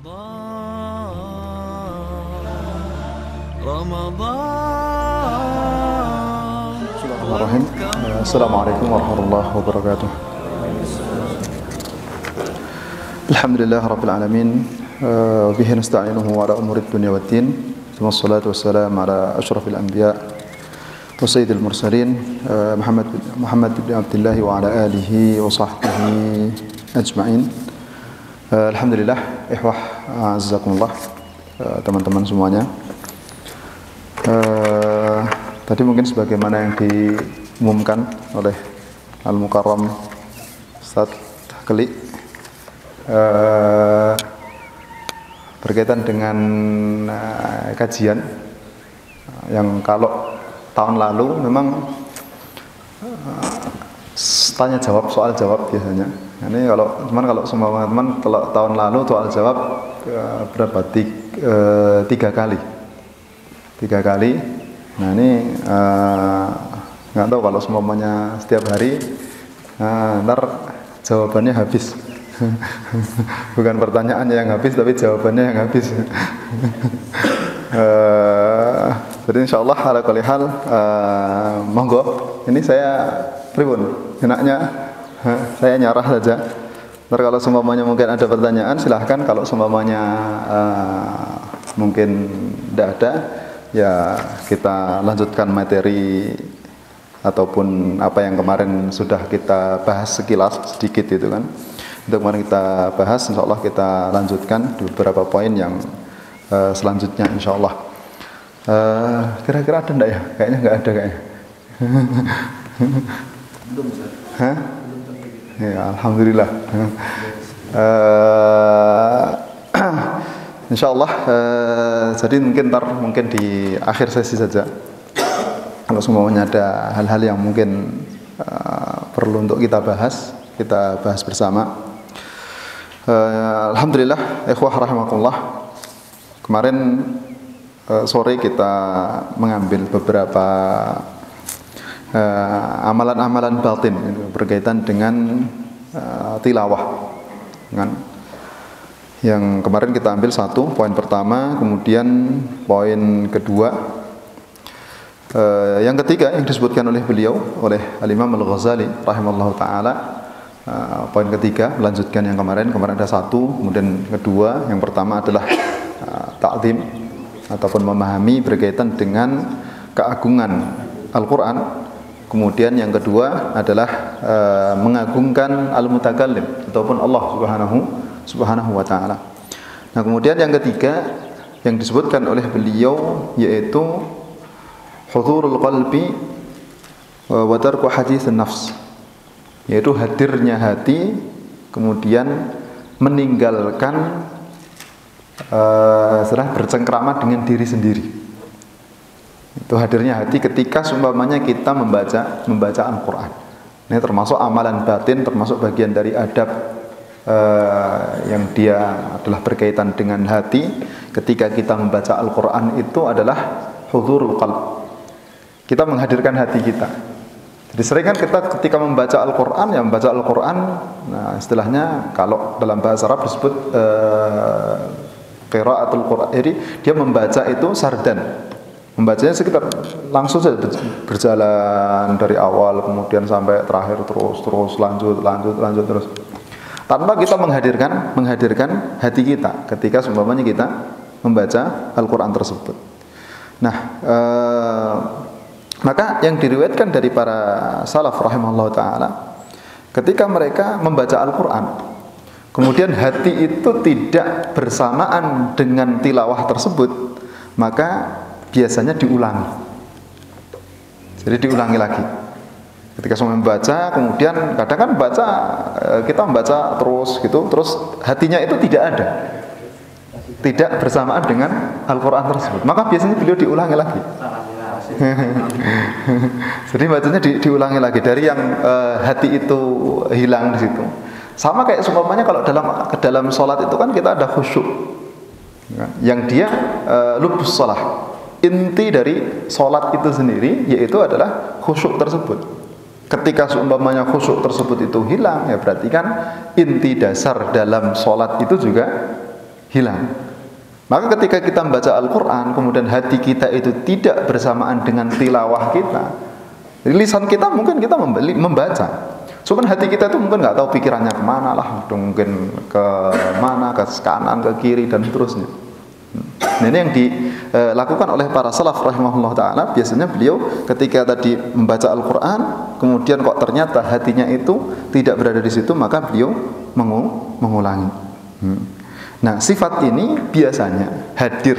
Bismillahirrahmanirrahim. Assalamualaikum warahmatullahi wabarakatuh. Alhamdulillah rabbil alamin. Bihi nasta'inuhu ala umurid dunya waddin. Wassalatu wassalamu ala asyrafil anbiya wa sayyidil mursalin Muhammad bin Abdullah wa ala alihi wa sahbihi ajma'in. Alhamdulillah, ikhwah azzakumullah, teman-teman semuanya. Tadi mungkin sebagaimana yang diumumkan oleh Al-Mukarram Ustaz Keli berkaitan dengan kajian yang kalau tahun lalu memang tanya jawab, soal jawab biasanya. Ini kalau semua teman kalau tahun lalu soal jawab berapa? 3 kali. Nah ini nggak tahu kalau semuanya setiap hari, ntar jawabannya habis. Bukan pertanyaannya yang habis, tapi jawabannya yang habis. Jadi insya Allah ala kulli hal, monggo. Ini saya pribun, enaknya saya nyarah saja. Ntar kalau semuanya mungkin ada pertanyaan, silahkan. Kalau semuanya mungkin tidak ada, ya kita lanjutkan materi ataupun apa yang kemarin sudah kita bahas sekilas sedikit itu kan. Untuk kemarin kita bahas, insya Allah kita lanjutkan di beberapa poin yang selanjutnya insya Allah. Kira-kira ada enggak ya? Kayaknya enggak ada kayaknya. Hah? Ya, alhamdulillah. Insya Allah. Jadi mungkin di akhir sesi saja. Kalau semuanya ada hal-hal yang mungkin perlu untuk kita bahas bersama. Alhamdulillah, ikhwah rahimakumullah. Kemarin sore kita mengambil beberapa amalan-amalan batin berkaitan dengan tilawah. Yang kemarin kita ambil satu, poin pertama, kemudian poin kedua, yang ketiga yang disebutkan oleh beliau, oleh Al-Imam Al-Ghazali rahimallahu ta'ala. Poin ketiga melanjutkan yang kemarin ada satu, kemudian kedua, yang pertama adalah ta'zim ataupun memahami berkaitan dengan keagungan Al-Quran. Kemudian yang kedua adalah mengagungkan al-mutakallim ataupun Allah subhanahu wa ta'ala. Nah kemudian yang ketiga yang disebutkan oleh beliau yaitu hudhurul qalbi wa tarku haditsun nafs, yaitu hadirnya hati kemudian meninggalkan bercengkrama dengan diri sendiri. Itu hadirnya hati ketika seumpamanya kita membaca Al-Quran. Ini termasuk amalan batin, termasuk bagian dari adab yang dia adalah berkaitan dengan hati. Ketika kita membaca Al-Quran itu adalah hudhurul qalb, kita menghadirkan hati kita. Jadi sering kan kita ketika membaca Al-Quran, nah istilahnya kalau dalam bahasa Arab disebut qiraatul Quran. Jadi dia membaca itu sardan, membacanya sekitar langsung saja berjalan dari awal kemudian sampai terakhir, terus lanjut terus, tanpa kita menghadirkan hati kita ketika seumpamanya kita membaca Al-Quran tersebut. Nah, maka yang diriwayatkan dari para salaf rahimahullah ta'ala, ketika mereka membaca Al-Quran kemudian hati itu tidak bersamaan dengan tilawah tersebut, maka biasanya diulangi. Jadi diulangi lagi. Ketika semua membaca, kemudian kadang kan kita membaca terus gitu, terus hatinya itu tidak bersamaan dengan Al-Quran tersebut, maka biasanya beliau diulangi lagi. Jadi bacanya diulangi lagi dari yang hati itu hilang di situ. Sama kayak seumpamanya kalau dalam sholat itu kan kita ada khusyuk, yang dia lubus sholat. Inti dari sholat itu sendiri yaitu adalah khusyuk tersebut. Ketika seumpamanya khusyuk tersebut itu hilang, ya berarti kan inti dasar dalam sholat itu juga hilang. Maka ketika kita membaca Al-Quran, kemudian hati kita itu tidak bersamaan dengan tilawah kita, lisan kita mungkin kita membaca, cuman hati kita itu mungkin nggak tahu pikirannya kemana lah, mungkin ke mana, ke kanan, ke kiri dan seterusnya. Nah, ini yang dilakukan oleh para salaf rahimahullah ta'ala. Biasanya beliau ketika tadi membaca Al-Quran, kemudian kok ternyata hatinya itu tidak berada di situ, maka beliau mengulangi. Nah, sifat ini biasanya hadir,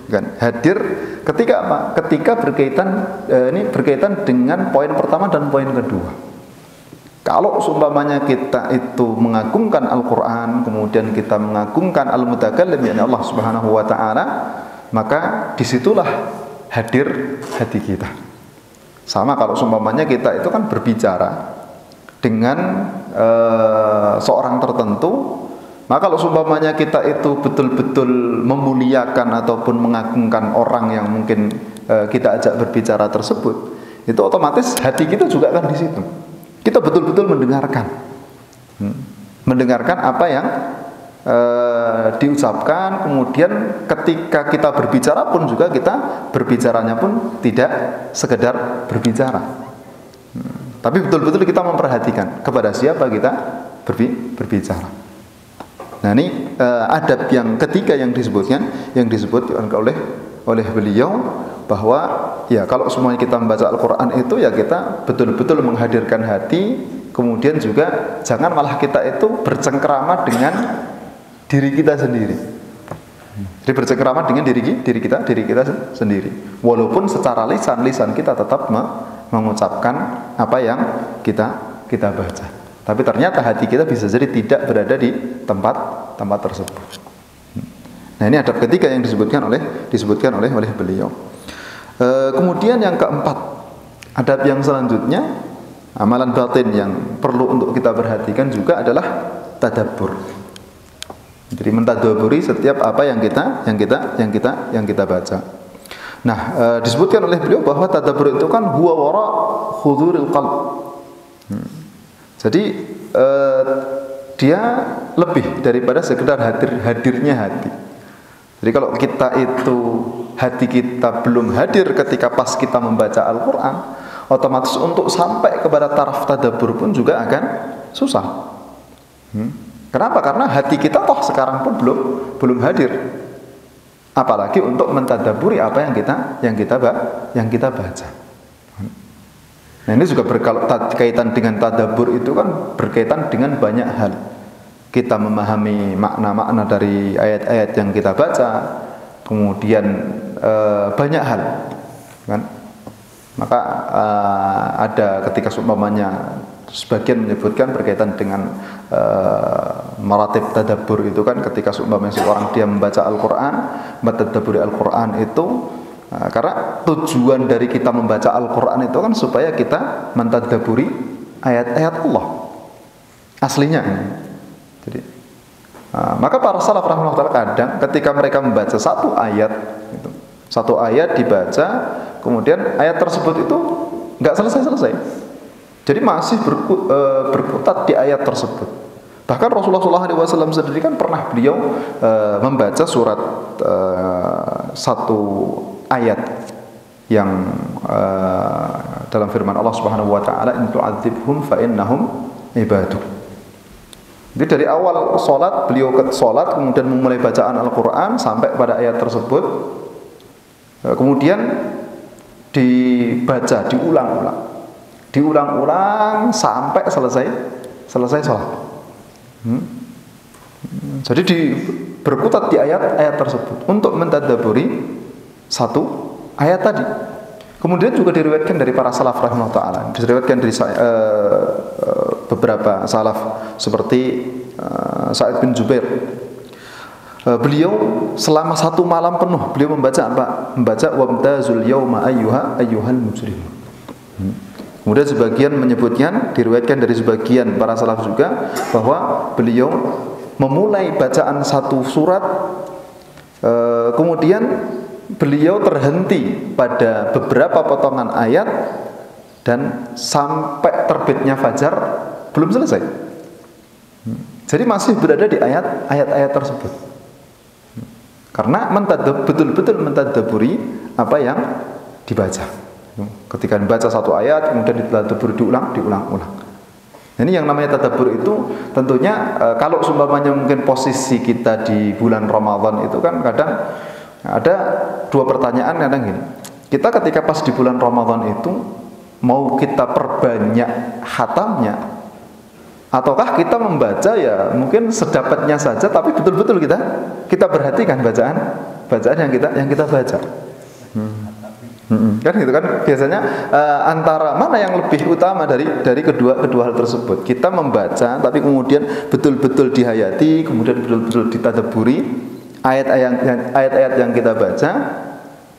kan? Hadir ketika apa? Ketika berkaitan dengan poin pertama dan poin kedua. Kalau seumpamanya kita itu mengagungkan Al-Quran, kemudian kita mengagungkan Al-Mutakallim, yakni Allah Subhanahu wa ta'ala, maka disitulah hadir hati kita. Sama kalau seumpamanya kita itu kan berbicara dengan seorang tertentu, maka kalau seumpamanya kita itu betul-betul memuliakan ataupun mengagungkan orang yang mungkin kita ajak berbicara tersebut, itu otomatis hati kita juga akan di situ. Kita betul-betul mendengarkan apa yang diucapkan. Kemudian ketika kita berbicara pun juga kita berbicaranya pun tidak sekedar berbicara, tapi betul-betul kita memperhatikan kepada siapa kita berbicara. Nah, ini adab yang ketiga yang disebutkan oleh beliau, bahwa ya kalau semuanya kita membaca Al-Quran itu ya kita betul-betul menghadirkan hati. Kemudian juga jangan malah kita itu bercengkerama dengan diri kita sendiri. Jadi bercengkerama dengan diri kita sendiri. Walaupun secara lisan kita tetap mengucapkan apa yang kita baca, tapi ternyata hati kita bisa jadi tidak berada di tempat tersebut. Nah, ini adab ketiga yang disebutkan oleh beliau. Kemudian yang keempat, adab yang selanjutnya, amalan batin yang perlu untuk kita perhatikan juga adalah tadabbur. Jadi mentadaburi setiap apa yang kita baca. Nah, disebutkan oleh beliau bahwa tadabbur itu kan huwa wara huduril qalb. Jadi dia lebih daripada sekedar hadirnya hati. Jadi kalau kita itu hati kita belum hadir ketika pas kita membaca Al-Quran, otomatis untuk sampai kepada taraf tadabbur pun juga akan susah. Kenapa? Karena hati kita toh sekarang pun belum hadir. Apalagi untuk mentadabburi apa yang kita baca. Nah, ini juga berkaitan dengan tadabbur, itu kan berkaitan dengan banyak hal. Kita memahami makna-makna dari ayat-ayat yang kita baca, kemudian banyak hal, kan? Maka ada ketika seumpamanya sebagian menyebutkan berkaitan dengan maratib tadabbur itu kan, ketika seumpamanya seorang dia membaca Al-Quran, mentadabburi Al-Quran itu karena tujuan dari kita membaca Al-Quran itu kan supaya kita mentadabburi ayat-ayat Allah aslinya. Jadi, maka para salaf rahimahullah kadang ketika mereka membaca satu ayat dibaca, kemudian ayat tersebut itu nggak selesai. Jadi masih berkutat di ayat tersebut. Bahkan Rasulullah SAW sendiri kan pernah beliau membaca surat satu ayat yang dalam firman Allah Subhanahu wa taala, in tu'adzibhum fa innahum ibaduk. Jadi dari awal sholat, beliau sholat kemudian memulai bacaan Al-Quran sampai pada ayat tersebut, kemudian dibaca, diulang-ulang sampai selesai sholat. Jadi berkutat di ayat-ayat tersebut untuk mentadabburi satu ayat tadi. Kemudian juga diriwayatkan dari para salaf rahimahullah ta'ala, diriwayatkan dari beberapa salaf seperti Sa'id bin Jubair. Beliau selama satu malam penuh beliau membaca apa? Membaca wamtazul yauma ayyuhal mujrimun. Kemudian sebagian menyebutkan, diriwayatkan dari sebagian para salaf juga, bahwa beliau memulai bacaan satu surat, kemudian beliau terhenti pada beberapa potongan ayat, dan sampai terbitnya fajar belum selesai. Jadi masih berada di ayat-ayat tersebut. Karena betul-betul mentadabburi apa yang dibaca. Ketika dibaca satu ayat kemudian ditadabburi diulang-ulang. Ini yang namanya tadabbur itu tentunya kalau seumpamanya mungkin posisi kita di bulan Ramadan itu kan kadang ada dua pertanyaan kadang gini. Kita ketika pas di bulan Ramadan itu mau kita perbanyak khatamnya ataukah kita membaca ya mungkin sedapatnya saja tapi betul-betul kita perhatikan bacaan yang kita baca. Kan gitu kan biasanya antara mana yang lebih utama dari kedua hal tersebut. Kita membaca tapi kemudian betul-betul dihayati, kemudian betul-betul ditadabburi ayat-ayat yang kita baca.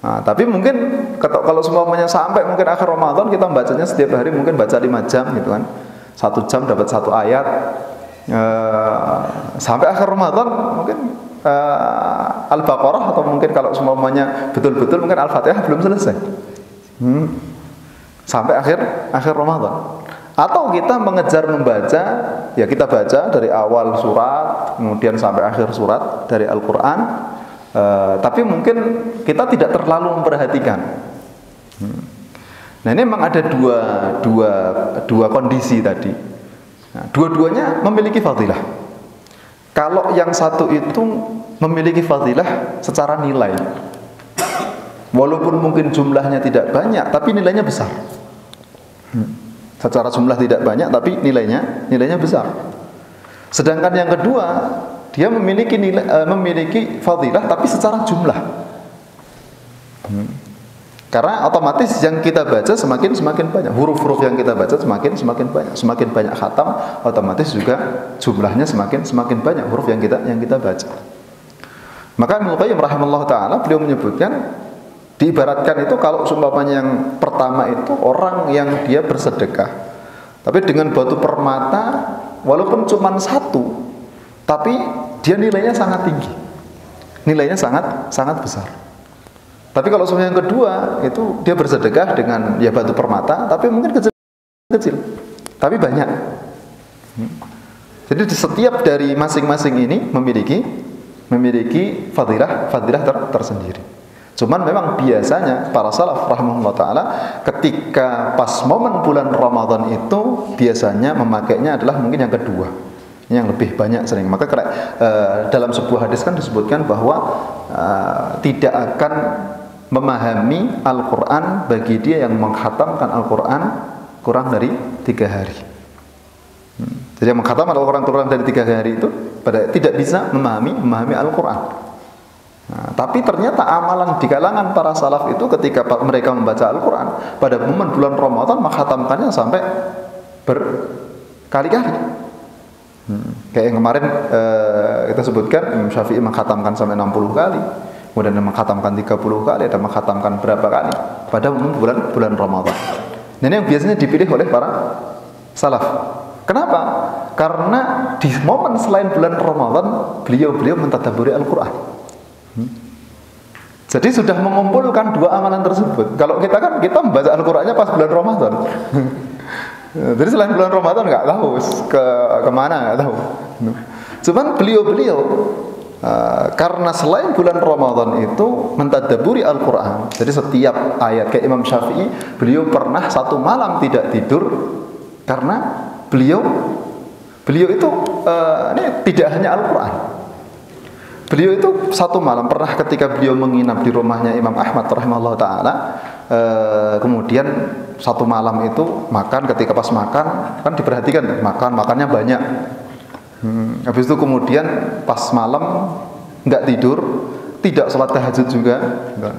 Nah, tapi mungkin kalau semuanya sampai mungkin akhir Ramadan kita membacanya setiap hari mungkin baca 5 jam gitu kan. 1 jam dapat 1 ayat. Sampai akhir Ramadan mungkin Al-Baqarah atau mungkin kalau semuanya betul-betul mungkin Al-Fatihah belum selesai. Sampai akhir Ramadan. Atau kita mengejar membaca, ya kita baca dari awal surat kemudian sampai akhir surat dari Al-Qur'an. Tapi mungkin kita tidak terlalu memperhatikan. Nah, ini memang ada dua kondisi tadi. Nah, dua-duanya memiliki fadilah. Kalau yang satu itu memiliki fadilah secara nilai, walaupun mungkin jumlahnya tidak banyak, tapi nilainya besar. Secara jumlah tidak banyak, tapi nilainya besar. Sedangkan yang kedua, dia memiliki fadilah tapi secara jumlah. Karena otomatis yang kita baca semakin banyak, huruf-huruf yang kita baca semakin banyak, semakin banyak khatam, otomatis juga jumlahnya semakin banyak huruf yang kita baca. Maka Ibnu Qayyim rahimahullah taala beliau menyebutkan diibaratkan itu kalau seumpamanya yang pertama itu orang yang dia bersedekah, tapi dengan batu permata walaupun cuma 1, tapi dia nilainya sangat tinggi, nilainya sangat besar. Tapi kalau yang kedua itu dia bersedekah dengan ya batu permata, tapi mungkin kecil, tapi banyak. Jadi setiap dari masing-masing ini memiliki fadilah tersendiri. Cuman memang biasanya para salaf rahimahullah taala ketika pas momen bulan Ramadan itu biasanya memakainya adalah mungkin yang kedua, yang lebih banyak sering. Maka dalam sebuah hadis kan disebutkan bahwa tidak akan memahami Al-Quran bagi dia yang mengkhatamkan Al-Quran kurang dari 3 hari. Jadi yang mengkhatamkan Al-Quran kurang dari 3 hari itu tidak bisa memahami Al-Quran. Nah, tapi ternyata amalan di kalangan para salaf itu ketika mereka membaca Al-Quran pada momen bulan Ramadan mengkhatamkannya sampai berkali-kali. Kayak yang kemarin kita sebutkan Imam Syafi'i mengkhatamkan sampai 60 kali. Kemudian ada mengkhatamkan 30 kali, ada mengkhatamkan berapa kali pada bulan Ramadan. Dan yang biasanya dipilih oleh para salaf. Kenapa? Karena di momen selain bulan Ramadan beliau mentadabburi Al-Quran. Jadi sudah mengumpulkan dua amalan tersebut. Kalau kita kan kita membaca Al-Qurannya pas bulan Ramadan. Jadi selain bulan Ramadan nggak tahu kemana, nggak tahu. Cuman beliau karena selain bulan Ramadan itu mentadabburi Al-Quran. Jadi setiap ayat kayak Imam Syafi'i, beliau pernah 1 malam tidak tidur karena beliau itu ini tidak hanya Al-Quran. Beliau itu 1 malam pernah ketika beliau menginap di rumahnya Imam Ahmad rahimahullah taala, kemudian 1 malam itu makan, ketika pas makan kan diperhatikan makannya banyak. Habis itu kemudian pas malam nggak tidur, tidak sholat tahajud juga,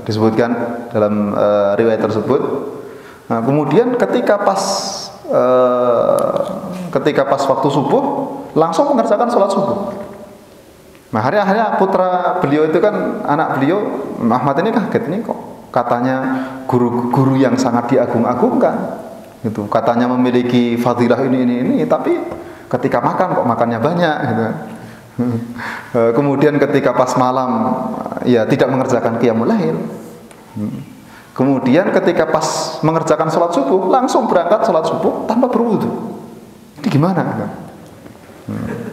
disebutkan dalam riwayat tersebut. Nah, kemudian ketika pas waktu subuh langsung mengerjakan sholat subuh. Nah, akhirnya putra beliau itu kan anak beliau Ahmad ini kaget, ini kok katanya guru yang sangat diagung-agungkan, gitu. Katanya memiliki fadilah ini, tapi ketika makan kok makannya banyak gitu. Kemudian ketika pas malam ya tidak mengerjakan qiyamul lail. Kemudian ketika pas mengerjakan sholat subuh langsung berangkat sholat subuh tanpa berwudu. Ini gimana?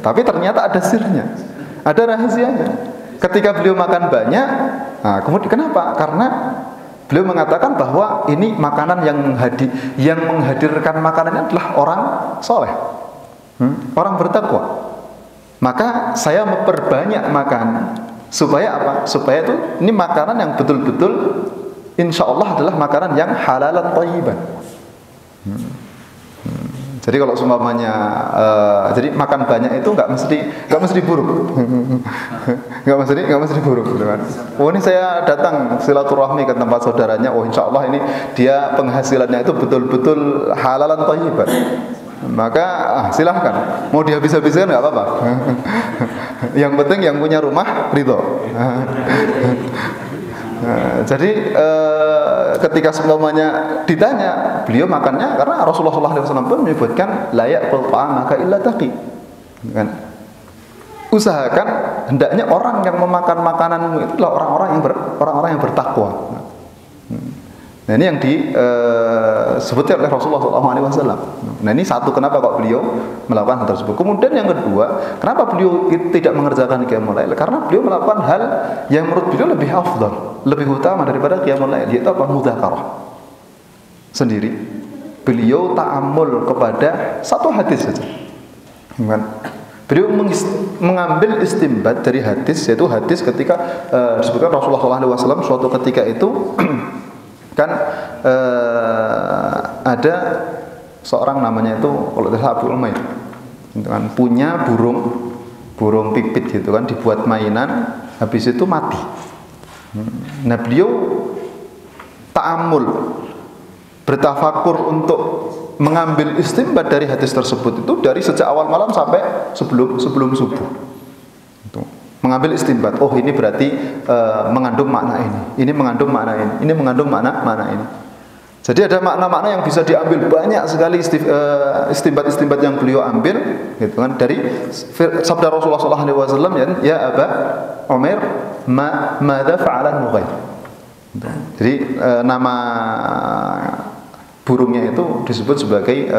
Tapi ternyata ada sirnya, ada rahasianya. ketika beliau makan banyak, nah, kemudian kenapa? Karena beliau mengatakan bahwa ini makanan yang menghadirkan makanannya adalah orang soleh, orang bertakwa. Maka saya memperbanyak makan supaya apa? Supaya itu ini makanan yang betul-betul insya Allah adalah makanan yang halalan thayyiban. Jadi kalau seumpamanya jadi makan banyak itu nggak mesti buruk, nggak mesti buruk, gitu kan? Oh, ini saya datang silaturahmi ke tempat saudaranya, oh insya Allah ini dia penghasilannya itu betul-betul halalan thayyiban. Maka silahkan, mau dihabis-habiskan nggak apa-apa. Yang penting yang punya rumah ridho. Jadi ketika seumpamanya ditanya, beliau makannya karena Rasulullah SAW pun menyebutkan layak maka illa taqi, kan? Usahakan hendaknya orang yang memakan makananmu itu adalah orang-orang yang bertakwa. Nah ini yang disebutkan oleh Rasulullah SAW. Nah ini satu, kenapa kok beliau melakukan hal tersebut. Kemudian yang kedua, kenapa beliau tidak mengerjakan qiyamul lail? Karena beliau melakukan hal yang menurut beliau lebih afdal, lebih utama daripada qiyamul lail, yaitu apa? Mudzakarah. Sendiri beliau ta'ammul kepada satu hadis saja. Beliau mengambil istimbat dari hadis, yaitu hadis ketika disebutkan Rasulullah SAW suatu ketika itu kan ada seorang namanya itu kalau tidak salah Abu Umair, gitu kan, punya burung pipit gitu kan, dibuat mainan, habis itu mati. Nah beliau ta'amul, bertafakur untuk mengambil istimbat dari hadis tersebut itu dari sejak awal malam sampai sebelum subuh. Mengambil istimbat, oh ini berarti mengandung makna ini mengandung makna ini mengandung makna ini. Jadi ada makna-makna yang bisa diambil banyak sekali istimbat-istimbat yang beliau ambil, gitu kan, dari sabda Rasulullah SAW, ya Aba Umair, madza fa'ala Nughair. Jadi nama burungnya itu disebut sebagai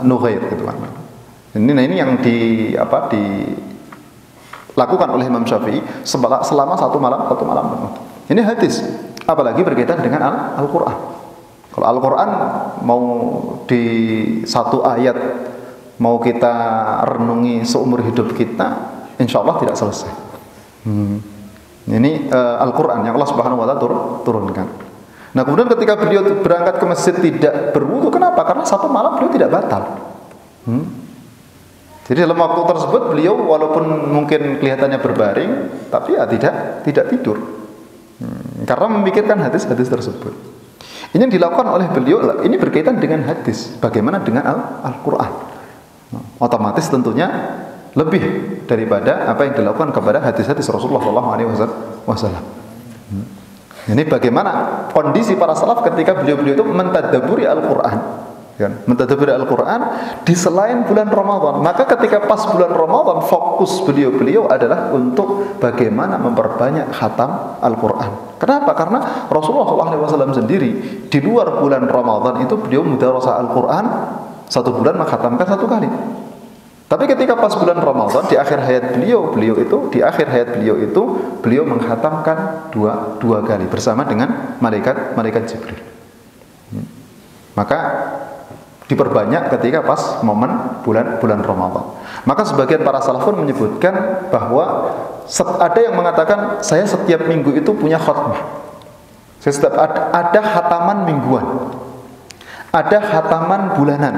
Nughair, gitu kan. Ini yang dilakukan oleh Imam Syafi'i selama satu malam penuh. Ini hadis, apalagi berkaitan dengan Al-Quran. Kalau Al-Quran mau di satu ayat mau kita renungi seumur hidup kita, insya Allah tidak selesai. Ini Al-Quran yang Allah Subhanahu Wa Taala turunkan. Nah kemudian ketika beliau berangkat ke masjid tidak berwudu, kenapa? Karena satu malam beliau tidak batal. Jadi dalam waktu tersebut beliau walaupun mungkin kelihatannya berbaring, tapi ya tidak tidur, karena memikirkan hadis-hadis tersebut. Ini yang dilakukan oleh beliau, ini berkaitan dengan hadis. Bagaimana dengan Al-Quran? Otomatis tentunya lebih daripada apa yang dilakukan kepada hadis-hadis Rasulullah SAW. Ini bagaimana kondisi para salaf ketika beliau itu mentadaburi Al-Quran. Mentadaburi Al-Quran di selain bulan Ramadan. Maka ketika pas bulan Ramadan, fokus beliau adalah untuk bagaimana memperbanyak khatam Al-Quran. Kenapa? Karena Rasulullah SAW sendiri di luar bulan Ramadan itu beliau mudarasah Al-Quran satu bulan mengkhatamkan satu kali. Tapi ketika pas bulan Ramadan di akhir hayat beliau itu beliau mengkhatamkan dua kali bersama dengan malaikat Jibril. Maka diperbanyak ketika pas momen bulan Ramadan. Maka sebagian para salaf pun menyebutkan bahwa ada yang mengatakan saya setiap minggu itu punya khatmah. Ada khataman mingguan, ada khataman bulanan,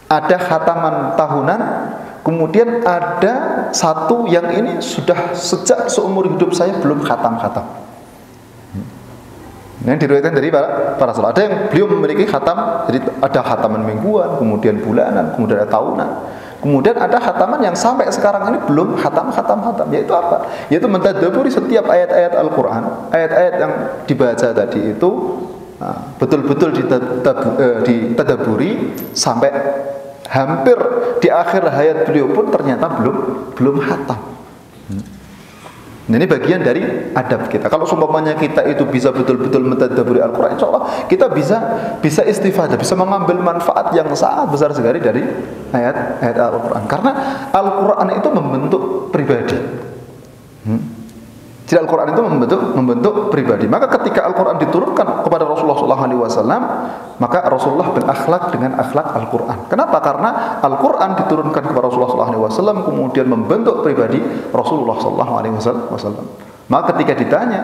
ada khataman tahunan, kemudian ada satu yang ini sudah sejak seumur hidup saya belum khatam. Yang diriwayatkan dari para salaf. Ada yang beliau memiliki khatam, jadi ada khataman mingguan, kemudian bulanan, kemudian ada tahunan. Kemudian ada khataman yang sampai sekarang ini belum khatam. Yaitu apa? Yaitu mentadaburi setiap ayat-ayat Al-Quran. Ayat-ayat yang dibaca tadi itu betul-betul ditadaburi sampai hampir di akhir hayat beliau pun ternyata belum khatam. Nah, ini bagian dari adab kita. Kalau seumpamanya kita itu bisa betul-betul mentadabburi Al-Qur'an, insyaallah kita bisa istifadah, bisa mengambil manfaat yang sangat besar sekali dari ayat-ayat Al-Qur'an. Karena Al-Qur'an itu membentuk pribadi. Jadi Al-Quran itu membentuk pribadi. Maka ketika Al-Quran diturunkan kepada Rasulullah SAW, maka Rasulullah berakhlak dengan akhlak Al-Quran. Kenapa? Karena Al-Quran diturunkan kepada Rasulullah SAW, kemudian membentuk pribadi Rasulullah SAW. Maka ketika ditanya,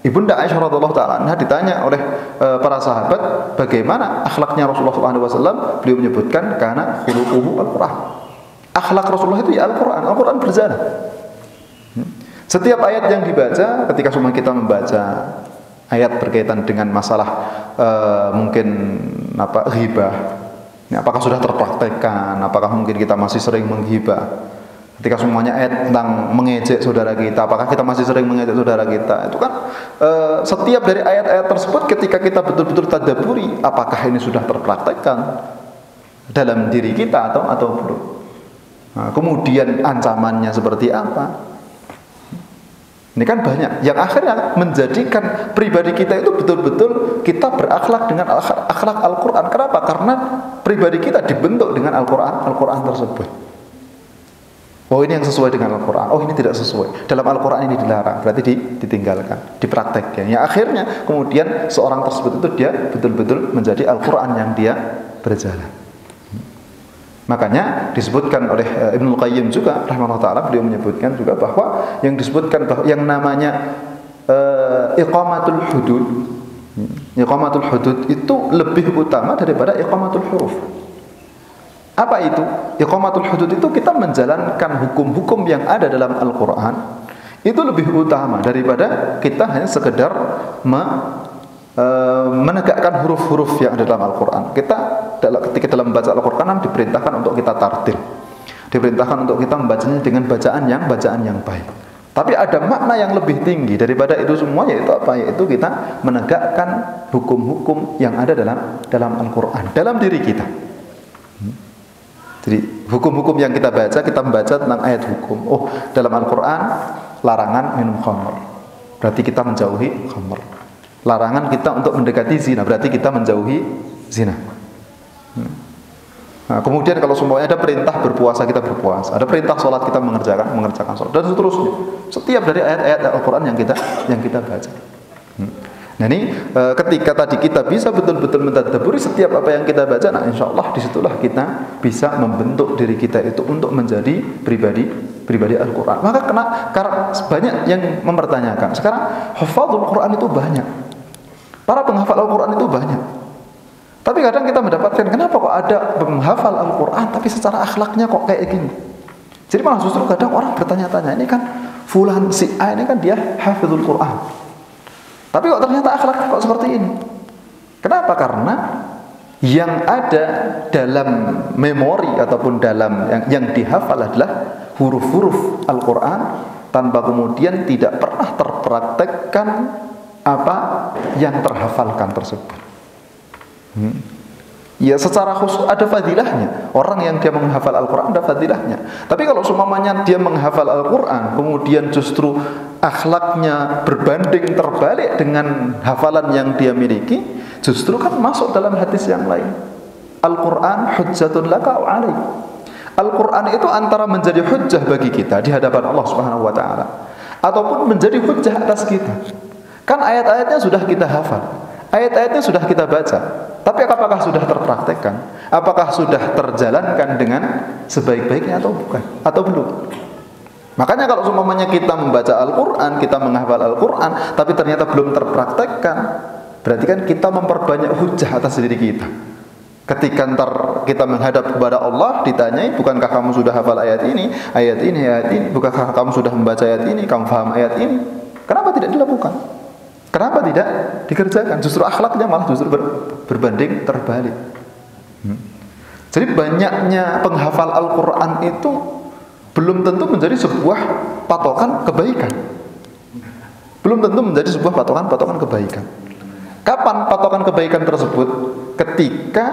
Ibunda Aisyah radhiyallahu taala anha ditanya oleh para sahabat bagaimana akhlaknya Rasulullah SAW, beliau menyebutkan karena khuluquhu Al-Quran. Akhlak Rasulullah itu ya Al-Quran. Al-Quran berjalan. Setiap ayat yang dibaca, ketika semua kita membaca ayat berkaitan dengan masalah mungkin ghibah, ya, apakah sudah terpraktekkan, apakah mungkin kita masih sering menghibah. Ketika semuanya ayat tentang mengejek saudara kita, apakah kita masih sering mengejek saudara kita? Itu kan setiap dari ayat-ayat tersebut ketika kita betul-betul tadabburi, apakah ini sudah terpraktekkan dalam diri kita atau belum? Nah, kemudian ancamannya seperti apa? Ini kan banyak yang akhirnya menjadikan pribadi kita itu betul-betul kita berakhlak dengan akhlak Al-Quran. Kenapa? Karena pribadi kita dibentuk dengan Al-Quran tersebut. Oh, ini yang sesuai dengan Al-Quran. Oh, ini tidak sesuai. Dalam Al-Quran ini dilarang, berarti ditinggalkan, dipraktekkan. Ya akhirnya kemudian seorang tersebut itu dia betul-betul menjadi Al-Quran yang dia berjalan. Makanya disebutkan oleh Ibnul Qayyim juga rahimahullah taala, beliau menyebutkan juga bahwa yang disebutkan bahwa yang namanya iqamatul hudud. Iqamatul hudud itu lebih utama daripada iqamatul huruf. Apa itu? Iqamatul hudud itu kita menjalankan hukum-hukum yang ada dalam Al-Qur'an itu lebih utama daripada kita hanya sekedar menegakkan huruf-huruf yang ada dalam Al-Quran. Ketika dalam membaca Al-Quran diperintahkan untuk kita tartil, diperintahkan untuk kita membacanya dengan bacaan yang baik. Tapi ada makna yang lebih tinggi daripada itu semua, yaitu apa? Yaitu kita menegakkan hukum-hukum yang ada dalam Al-Quran, dalam diri kita. Jadi hukum-hukum yang kita baca, kita membaca tentang ayat hukum. Oh, dalam Al-Quran larangan minum khamr, berarti kita menjauhi khamr. Larangan kita untuk mendekati zina, berarti kita menjauhi zina. Nah, kemudian kalau semuanya ada perintah berpuasa, kita berpuasa. Ada perintah sholat, kita mengerjakan sholat, dan seterusnya. Setiap dari ayat-ayat Al-Quran yang kita baca. Nah ini ketika tadi kita bisa betul-betul mentadabburi setiap apa yang kita baca, nah insya Allah disitulah kita bisa membentuk diri kita itu untuk menjadi pribadi Al-Quran. Maka karena banyak yang mempertanyakan, sekarang hafadzul Quran itu banyak, para penghafal Al-Quran itu banyak. Tapi kadang kita mendapatkan, kenapa kok ada penghafal Al-Quran tapi secara akhlaknya kok kayak gini? Jadi malah justru kadang orang bertanya-tanya, ini kan fulan si A ini kan dia hafizul Quran, tapi kok ternyata akhlaknya kok seperti ini. Kenapa? Karena yang ada dalam memori ataupun dalam yang dihafal adalah huruf-huruf Al-Quran, tanpa kemudian tidak pernah terpraktekkan apa yang terhafalkan tersebut. Ya secara khusus ada fadilahnya. Orang yang dia menghafal Al-Quran ada fadilahnya. Tapi kalau seumpamanya dia menghafal Al-Quran kemudian justru akhlaknya berbanding terbalik dengan hafalan yang dia miliki, justru kan masuk dalam hadis yang lain. Al-Quran hujjatun laka wa alaik. Al-Quran itu antara menjadi hujjah bagi kita di hadapan Allah Subhanahu wa taala ataupun menjadi hujjah atas kita. Kan ayat-ayatnya sudah kita hafal, ayat-ayatnya sudah kita baca, tapi apakah sudah terpraktekkan? Apakah sudah terjalankan dengan sebaik-baiknya atau bukan? Atau belum? Makanya kalau seumpamanya kita membaca Al-Quran, kita menghafal Al-Quran, tapi ternyata belum terpraktekkan, berarti kan kita memperbanyak hujjah atas diri kita. Ketika ntar kita menghadap kepada Allah, ditanyai, bukankah kamu sudah hafal ayat ini, ayat ini, ayat ini? Bukankah kamu sudah membaca ayat ini, kamu paham ayat ini? Kenapa tidak dilakukan? Kenapa tidak dikerjakan? Justru akhlaknya malah justru berbanding terbalik. Jadi banyaknya penghafal Al-Quran itu belum tentu menjadi sebuah patokan kebaikan. Belum tentu menjadi sebuah patokan kebaikan. Kapan patokan kebaikan tersebut? Ketika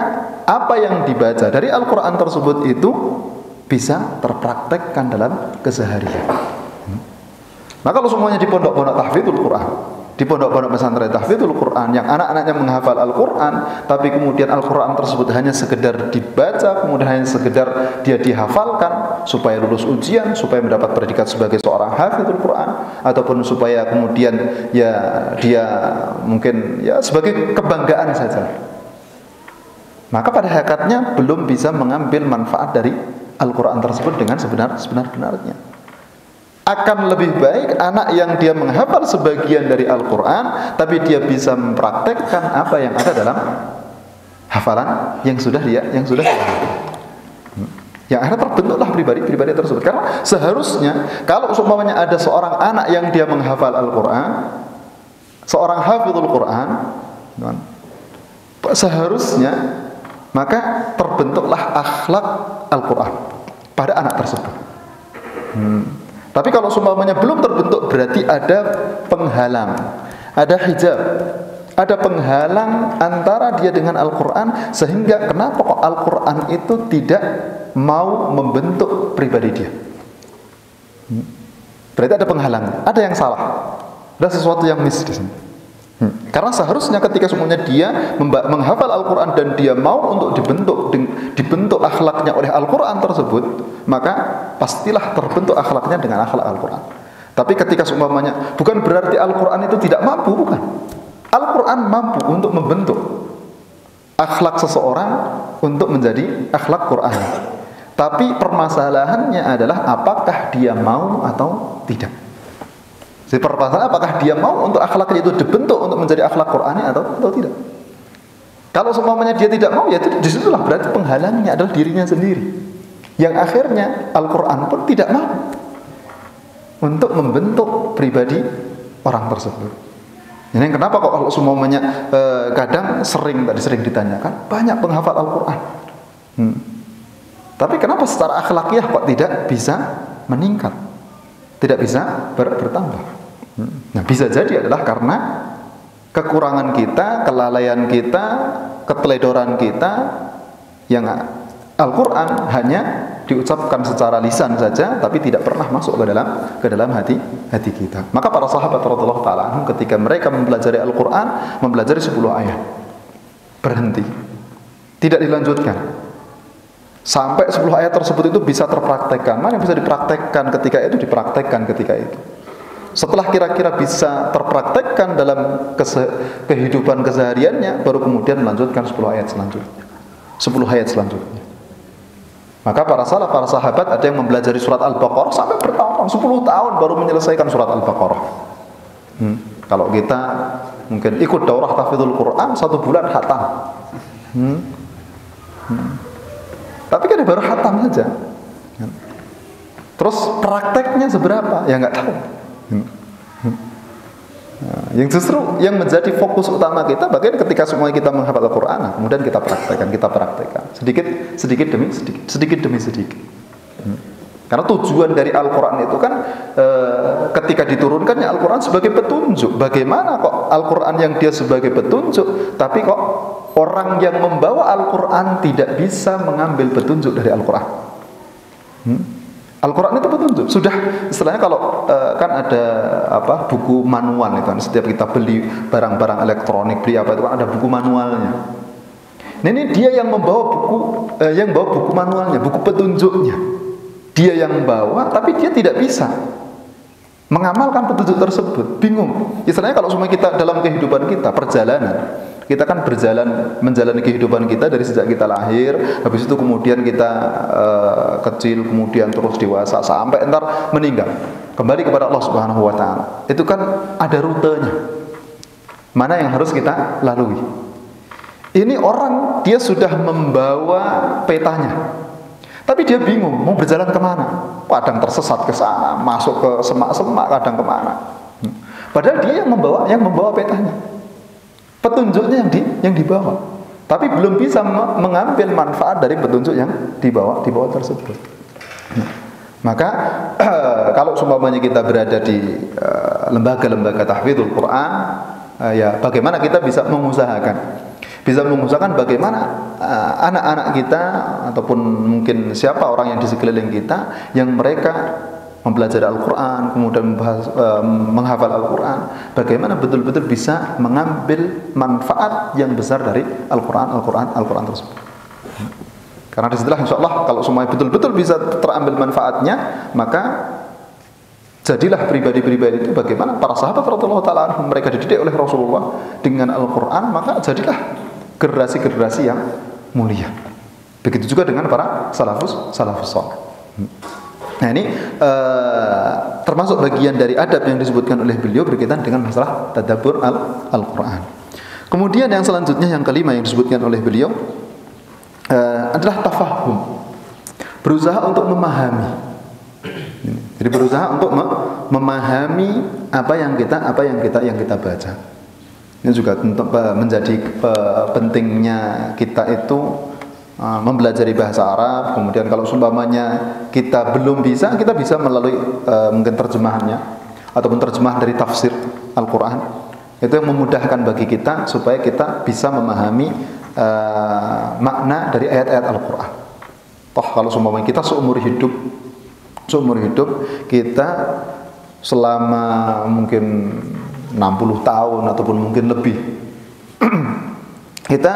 apa yang dibaca dari Al-Quran tersebut itu bisa terpraktekkan dalam keseharian. Nah kalau semuanya di pondok-pondok tahfidzul Quran, di pondok-pondok pesantren tahfidzul Quran yang anak-anaknya menghafal Al-Quran, tapi kemudian Al-Quran tersebut hanya sekedar dibaca, kemudian hanya sekedar dia dihafalkan supaya lulus ujian, supaya mendapat predikat sebagai seorang hafizul Quran, ataupun supaya kemudian ya dia mungkin ya sebagai kebanggaan saja, maka pada hakikatnya belum bisa mengambil manfaat dari Al-Quran tersebut dengan sebenar-benarnya. Akan lebih baik anak yang dia menghafal sebagian dari Al-Quran, tapi dia bisa mempraktekkan apa yang ada dalam hafalan yang sudah dia yang akhirnya terbentuklah pribadi tersebut. Karena seharusnya kalau seumpamanya ada seorang anak yang dia menghafal Al-Quran, seorang hafizul Quran, seharusnya maka terbentuklah akhlak Al-Quran pada anak tersebut. Tapi kalau seumpamanya belum terbentuk, berarti ada penghalang, ada hijab, ada penghalang antara dia dengan Al-Quran, sehingga kenapa kok Al-Quran itu tidak mau membentuk pribadi dia? Berarti ada penghalang, ada yang salah, ada sesuatu yang miss di sini. Karena seharusnya ketika semuanya dia menghafal Al-Quran dan dia mau untuk dibentuk akhlaknya oleh Al-Quran tersebut, maka pastilah terbentuk akhlaknya dengan akhlak Al-Quran. Tapi ketika seumpamanya, bukan berarti Al-Quran itu tidak mampu, bukan. Al-Quran mampu untuk membentuk akhlak seseorang untuk menjadi akhlak Quran. Tapi permasalahannya adalah apakah dia mau atau tidak. Jadi permasalahan apakah dia mau untuk akhlaknya itu dibentuk untuk menjadi akhlak Qur'ani atau tidak. Kalau seumpamanya dia tidak mau, ya disitulah berarti penghalangnya adalah dirinya sendiri, yang akhirnya Al-Quran pun tidak mau untuk membentuk pribadi orang tersebut. Ini kenapa kok kalau seumpamanya kadang sering ditanyakan banyak penghafal Al-Quran, tapi kenapa secara akhlakiah kok tidak bisa meningkat, tidak bisa bertambah? Nah, bisa jadi adalah karena kekurangan kita, kelalaian kita, keteledoran kita, yang Al-Quran hanya diucapkan secara lisan saja, tapi tidak pernah masuk ke dalam hati kita. Maka para sahabat radhiyallahu taala ketika mereka mempelajari Al-Quran, mempelajari 10 ayat, berhenti, tidak dilanjutkan sampai 10 ayat tersebut itu bisa terpraktekkan. Mana yang bisa dipraktekkan ketika itu, dipraktekkan ketika itu. Setelah kira-kira bisa terpraktekkan dalam kehidupan kesehariannya, baru kemudian melanjutkan 10 ayat selanjutnya. Maka para sahabat ada yang mempelajari surat Al-Baqarah sampai bertahun-tahun, 10 tahun baru menyelesaikan surat Al-Baqarah. Kalau kita mungkin ikut daurah tahfidzul Quran 1 bulan khatam. Tapi kan baru khatam saja. Terus prakteknya seberapa? Ya nggak tahu. Yang justru yang menjadi fokus utama kita bagian ketika semuanya kita menghafal Al-Quran, kemudian kita praktekkan sedikit demi sedikit. Karena tujuan dari Al-Quran itu kan ketika diturunkannya Al-Quran sebagai petunjuk. Bagaimana kok Al-Quran yang dia sebagai petunjuk, tapi kok orang yang membawa Al-Quran tidak bisa mengambil petunjuk dari Al-Quran? Al-Quran itu petunjuk. Sudah istilahnya kalau kan ada buku manual itu kan, setiap kita beli barang-barang elektronik, beli apa itu kan ada buku manualnya. Nah, ini dia yang membawa buku manualnya, buku petunjuknya. Dia yang membawa, tapi dia tidak bisa mengamalkan petunjuk tersebut. Bingung. Istilahnya kalau semua kita dalam kehidupan kita, perjalanan, kita kan menjalani kehidupan kita dari sejak kita lahir, habis itu kemudian kita kecil, kemudian terus dewasa sampai entar meninggal, kembali kepada Allah Subhanahu wa taala. Itu kan ada rutenya. Mana yang harus kita lalui? Ini orang dia sudah membawa petanya, tapi dia bingung mau berjalan kemana. Kadang tersesat ke sana, masuk ke semak-semak, kadang kemana. Padahal dia yang membawa petanya, petunjuknya yang dibawa, tapi belum bisa mengambil manfaat dari petunjuk yang dibawa tersebut. Maka kalau seumpamanya kita berada di lembaga-lembaga tahfidzul Quran, ya bagaimana kita bisa mengusahakan bagaimana anak-anak kita ataupun mungkin siapa orang yang di sekeliling kita yang mereka mempelajari Al-Quran, kemudian menghafal Al-Quran, bagaimana betul-betul bisa mengambil manfaat yang besar dari Al-Quran tersebut. Karena disitulah insya Allah kalau semuanya betul-betul bisa terambil manfaatnya, maka jadilah pribadi-pribadi itu bagaimana para sahabat radhiyallahu taala mereka dididik oleh Rasulullah dengan Al-Quran, maka jadilah generasi-generasi yang mulia. Begitu juga dengan para salafus salih. Nah ini termasuk bagian dari adab yang disebutkan oleh beliau berkaitan dengan masalah tadabbur Al-Quran. Kemudian yang selanjutnya yang kelima yang disebutkan oleh beliau adalah tafahum, berusaha untuk memahami. Jadi berusaha untuk memahami apa yang kita baca. Ini juga untuk menjadi pentingnya kita itu mempelajari bahasa Arab. Kemudian kalau seumpamanya kita belum bisa, kita bisa melalui mungkin terjemahannya ataupun terjemahan dari tafsir Al-Quran. Itu yang memudahkan bagi kita supaya kita bisa memahami makna dari ayat-ayat Al-Quran. Toh kalau seumpamanya kita seumur hidup kita selama mungkin 60 tahun ataupun mungkin lebih kita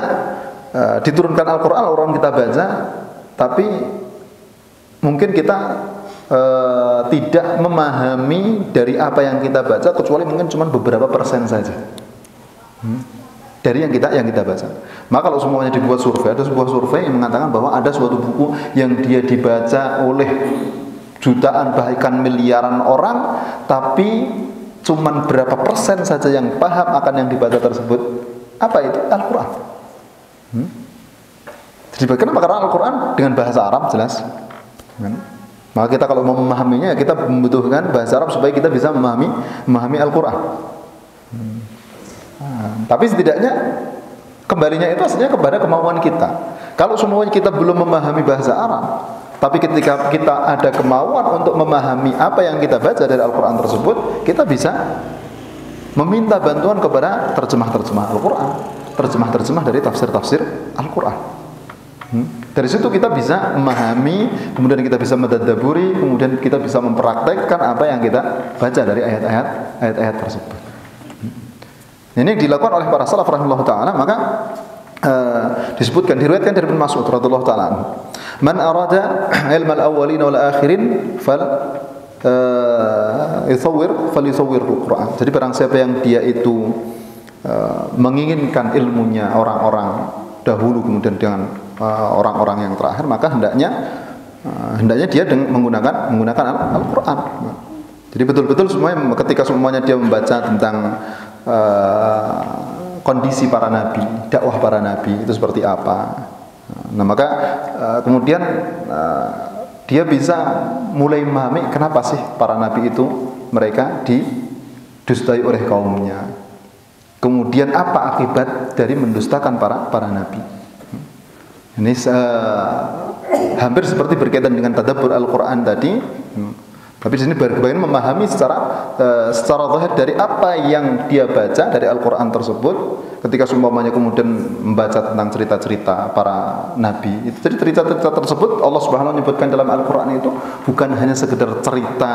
diturunkan Al-Quran, Al-Quran kita baca, tapi mungkin kita tidak memahami dari apa yang kita baca kecuali mungkin cuma beberapa persen saja dari yang kita baca. Maka kalau semuanya dibuat survei, ada sebuah survei yang mengatakan bahwa ada suatu buku yang dia dibaca oleh jutaan bahkan miliaran orang, tapi cuman berapa persen saja yang paham akan yang dibaca tersebut. Apa itu? Al-Quran. Jadi kenapa? Karena Al-Quran dengan bahasa Arab jelas. Maka kita kalau mau memahaminya, kita membutuhkan bahasa Arab supaya kita bisa memahami Al-Quran. Tapi setidaknya kembalinya itu aslinya kepada kemauan kita. Kalau semuanya kita belum memahami bahasa Arab, tapi ketika kita ada kemauan untuk memahami apa yang kita baca dari Al-Quran tersebut, kita bisa meminta bantuan kepada terjemah-terjemah Al-Quran, terjemah-terjemah dari tafsir-tafsir Al-Quran. Dari situ kita bisa memahami, kemudian kita bisa mentadabburi, kemudian kita bisa mempraktekkan apa yang kita baca dari ayat-ayat tersebut. Ini dilakukan oleh para salaf rahimahullah ta'ala. Maka disebutkan, diriwayatkan dari Ibnu Mas'ud radhiyallahu ta'ala, man arada ilmal awwalin wal akhirin falyusawwir Al-Quran. Jadi barang siapa yang dia itu menginginkan ilmunya orang-orang dahulu kemudian dengan orang-orang yang terakhir, maka hendaknya dia menggunakan Al-Quran. Jadi betul-betul semuanya, ketika semuanya dia membaca tentang kondisi para nabi, dakwah para nabi itu seperti apa. Nah maka kemudian dia bisa mulai memahami kenapa sih para nabi itu mereka didustai oleh kaumnya. Kemudian apa akibat dari mendustakan para nabi. Ini hampir seperti berkaitan dengan tadabbur Al-Quran tadi. Tapi di sini bagaimana memahami secara zahir dari apa yang dia baca dari Al-Quran tersebut. Ketika seumpamanya kemudian membaca tentang cerita-cerita para nabi, itu jadi cerita-cerita tersebut Allah Subhanahu menyebutkan dalam Al-Quran itu bukan hanya sekedar cerita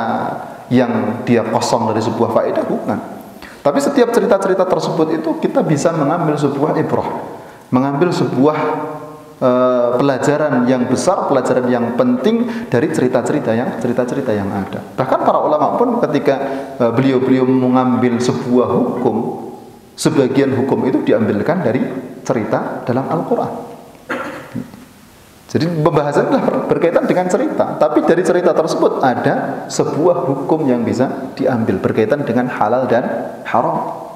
yang dia kosong dari sebuah faedah, bukan. Tapi setiap cerita-cerita tersebut itu kita bisa mengambil sebuah ibrah, mengambil sebuah pelajaran yang besar, pelajaran yang penting dari cerita-cerita yang ada. Bahkan para ulama pun ketika beliau mengambil sebuah hukum, sebagian hukum itu diambilkan dari cerita dalam Al-Quran. Jadi pembahasan adalah berkaitan dengan cerita, tapi dari cerita tersebut ada sebuah hukum yang bisa diambil berkaitan dengan halal dan haram,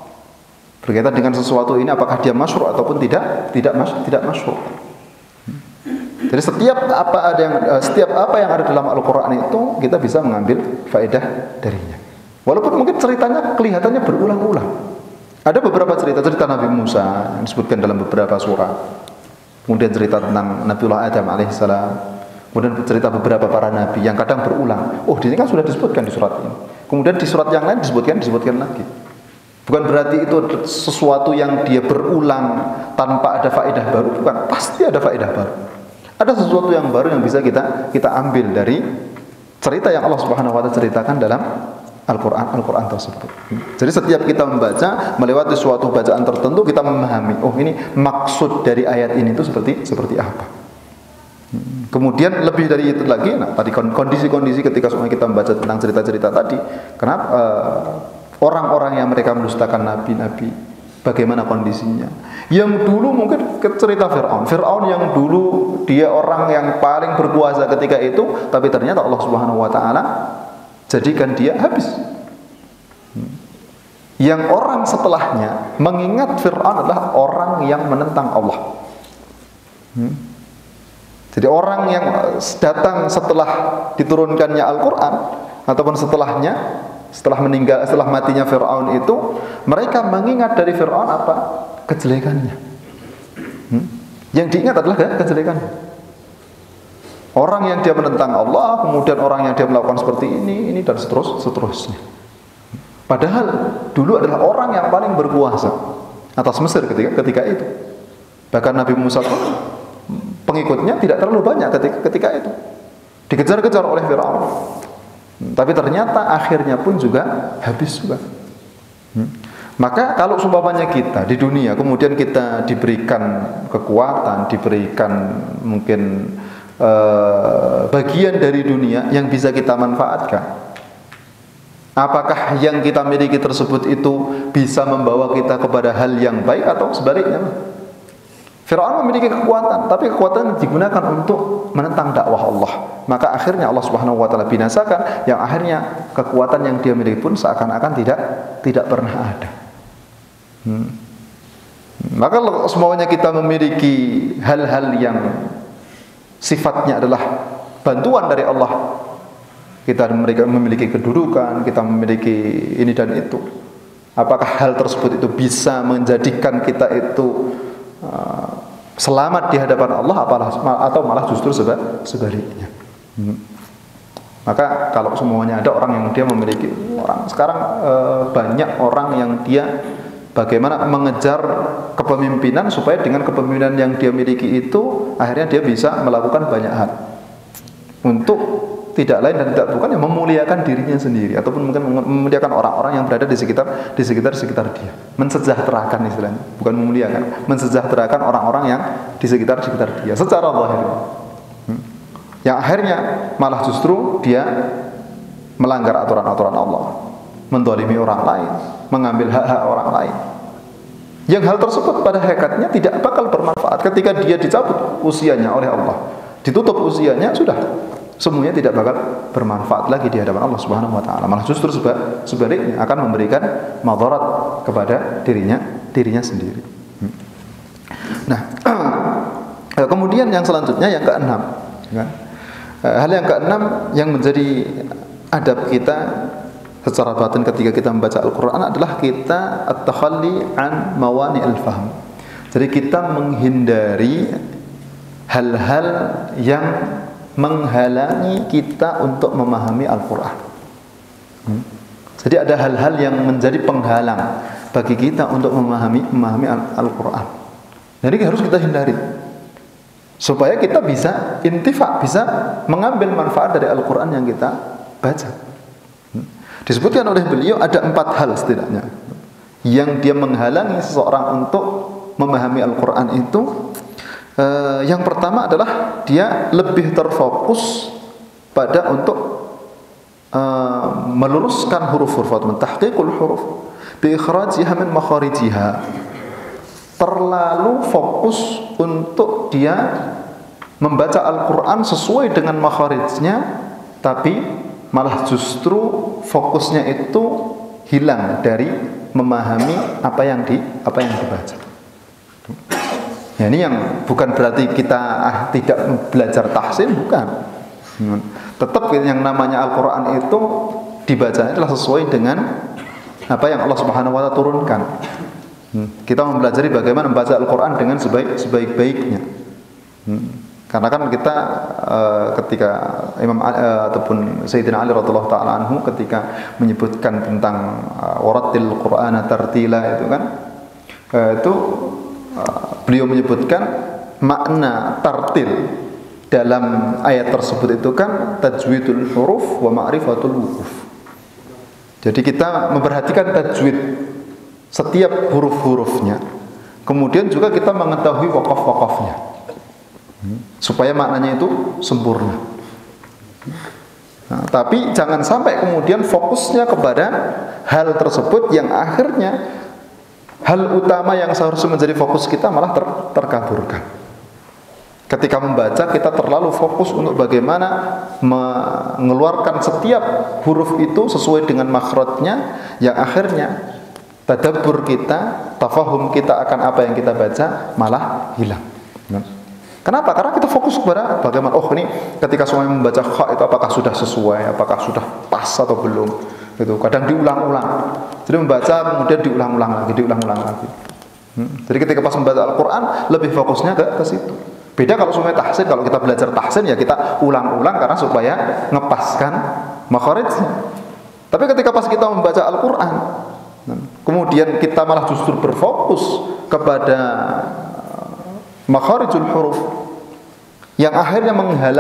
berkaitan dengan sesuatu ini apakah dia masyru' ataupun tidak masyru'. Jadi setiap apa yang ada dalam Al-Quran itu kita bisa mengambil faedah darinya. Walaupun mungkin ceritanya kelihatannya berulang-ulang. Ada beberapa cerita Nabi Musa yang disebutkan dalam beberapa surah. Kemudian cerita tentang Nabiullah Adam alaihissalam. Kemudian cerita beberapa para nabi yang kadang berulang. Oh, di sini kan sudah disebutkan di surat ini. Kemudian di surat yang lain disebutkan lagi. Bukan berarti itu sesuatu yang dia berulang tanpa ada faedah baru, bukan. Pasti ada faedah baru. Ada sesuatu yang baru yang bisa kita ambil dari cerita yang Allah Subhanahu wa taala ceritakan dalam Al-Quran tersebut. Jadi setiap kita membaca, melewati suatu bacaan tertentu, kita memahami, oh ini maksud dari ayat ini itu seperti apa. Kemudian lebih dari itu lagi, nah tadi kondisi-kondisi ketika kita membaca tentang cerita-cerita tadi, kenapa orang-orang yang mereka mendustakan nabi-nabi, bagaimana kondisinya? Yang dulu mungkin cerita Fir'aun yang dulu dia orang yang paling berkuasa ketika itu, tapi ternyata Allah Subhanahu wa taala jadikan dia habis. Yang orang setelahnya mengingat Fir'aun adalah orang yang menentang Allah. Jadi orang yang datang setelah diturunkannya Al-Quran ataupun setelahnya, setelah matinya Fir'aun itu, mereka mengingat dari Fir'aun apa? Kejelekannya. Yang diingat adalah kejelekannya. Orang yang dia menentang Allah, kemudian orang yang dia melakukan seperti ini dan seterusnya. Padahal dulu adalah orang yang paling berkuasa atas Mesir ketika itu. Bahkan Nabi Musa pun pengikutnya tidak terlalu banyak ketika itu. Dikejar-kejar oleh Fir'aun. Tapi ternyata akhirnya pun juga habis juga. Maka kalau seumpamanya kita di dunia kemudian kita diberikan kekuatan, diberikan mungkin bagian dari dunia yang bisa kita manfaatkan, apakah yang kita miliki tersebut itu bisa membawa kita kepada hal yang baik atau sebaliknya? Fir'aun memiliki kekuatan, tapi kekuatan digunakan untuk menentang dakwah Allah. Maka akhirnya Allah Subhanahu wa taala binasakan, yang akhirnya kekuatan yang dia miliki pun seakan-akan tidak pernah ada. Maka semuanya kita memiliki hal-hal yang sifatnya adalah bantuan dari Allah. Kita memiliki kedudukan, kita memiliki ini dan itu. Apakah hal tersebut itu bisa menjadikan kita itu selamat di hadapan Allah atau malah justru sebaliknya? Maka kalau semuanya ada orang yang dia memiliki, sekarang banyak orang yang dia bagaimana mengejar kepemimpinan supaya dengan kepemimpinan yang dia miliki itu akhirnya dia bisa melakukan banyak hal untuk tidak lain dan tidak bukan yang memuliakan dirinya sendiri ataupun mungkin memuliakan orang-orang yang berada di sekitar dia, mensejahterakan istilahnya, bukan memuliakan, mensejahterakan orang-orang yang di sekitar dia secara zahir. Yang akhirnya malah justru dia melanggar aturan-aturan Allah, mendolimi orang lain, mengambil hak-hak orang lain. Yang hal tersebut pada hakikatnya tidak bakal bermanfaat ketika dia dicabut usianya oleh Allah, ditutup usianya, sudah semuanya tidak bakal bermanfaat lagi di hadapan Allah Subhanahu wa taala. Malah justru sebaliknya akan memberikan madarat kepada dirinya sendiri. Nah, kemudian yang selanjutnya yang keenam, kan? Hal yang keenam yang menjadi adab kita secara batin ketika kita membaca Al-Quran adalah kita at-takhalli an mawani al-fahm. Jadi kita menghindari hal-hal yang menghalangi kita untuk memahami Al-Quran. Jadi ada hal-hal yang menjadi penghalang bagi kita untuk memahami Al-Quran. Jadi harus kita hindari supaya kita bisa intifa, bisa mengambil manfaat dari Al-Quran yang kita baca. Disebutkan oleh beliau ada 4 hal setidaknya yang dia menghalangi seseorang untuk memahami Al-Quran itu. Yang pertama adalah dia lebih terfokus pada untuk meluruskan huruf-huruf atau mentahqiqul huruf bi ikhrajiha min makharijiha. Terlalu fokus untuk dia membaca Al-Quran sesuai dengan makharijnya, tapi malah justru fokusnya itu hilang dari memahami apa yang dibaca. Ya, ini yang bukan berarti kita tidak belajar tahsin, bukan. Tetap yang namanya Al-Quran itu dibacanya adalah sesuai dengan apa yang Allah Subhanahu wa taala turunkan. Kita mempelajari bagaimana membaca Al-Quran dengan sebaik-baiknya. Karena kan kita ketika Imam ataupun Sayyidina Ali radhiyallahu taala anhu ketika menyebutkan tentang warattil Qur'ana tartila itu kan, beliau menyebutkan makna tartil dalam ayat tersebut itu kan tajwidul huruf wa ma'rifatul wuquf. Jadi kita memperhatikan tajwid setiap huruf-hurufnya. Kemudian juga kita mengetahui waqaf-waqafnya. Supaya maknanya itu sempurna. Nah, tapi jangan sampai kemudian fokusnya kepada hal tersebut yang akhirnya hal utama yang seharusnya menjadi fokus kita malah terkaburkan. Ketika membaca kita terlalu fokus untuk bagaimana mengeluarkan setiap huruf itu sesuai dengan makhrajnya, yang akhirnya tadabbur kita, tafahum kita akan apa yang kita baca malah hilang. Kenapa? Karena kita fokus kepada bagaimana, oh ini ketika semuanya membaca kha itu apakah sudah sesuai, apakah sudah pas atau belum. Gitu. Kadang diulang-ulang. Jadi membaca kemudian diulang-ulang lagi. Jadi ketika pas membaca Al-Qur'an lebih fokusnya ke situ. Beda kalau semuanya tahsin, kalau kita belajar tahsin ya kita ulang-ulang karena supaya ngepaskan makharijnya. Tapi ketika pas kita membaca Al-Qur'an, kemudian kita malah justru berfokus kepada makharijul huruf yang akhirnya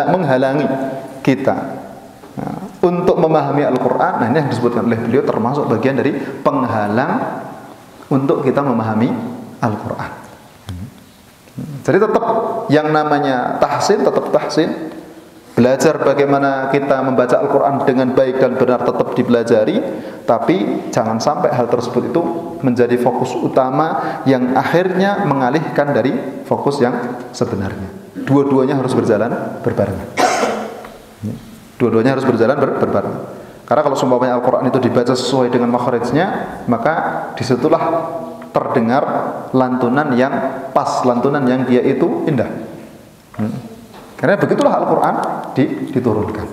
menghalangi kita untuk memahami Al-Qur'an. Nah, ini yang disebutkan oleh beliau termasuk bagian dari penghalang untuk kita memahami Al-Qur'an. Jadi tetap yang namanya tahsin, tetap tahsin. Belajar bagaimana kita membaca Al-Qur'an dengan baik dan benar tetap dipelajari, tapi jangan sampai hal tersebut itu menjadi fokus utama yang akhirnya mengalihkan dari fokus yang sebenarnya. Dua-duanya harus berjalan berbarengan. Dua-duanya harus berjalan berbarengan. Karena kalau seumpamanya Al-Qur'an itu dibaca sesuai dengan makharijnya, maka disitulah terdengar lantunan yang pas, lantunan yang dia itu indah. Karena begitulah Al-Qur'an diturunkan.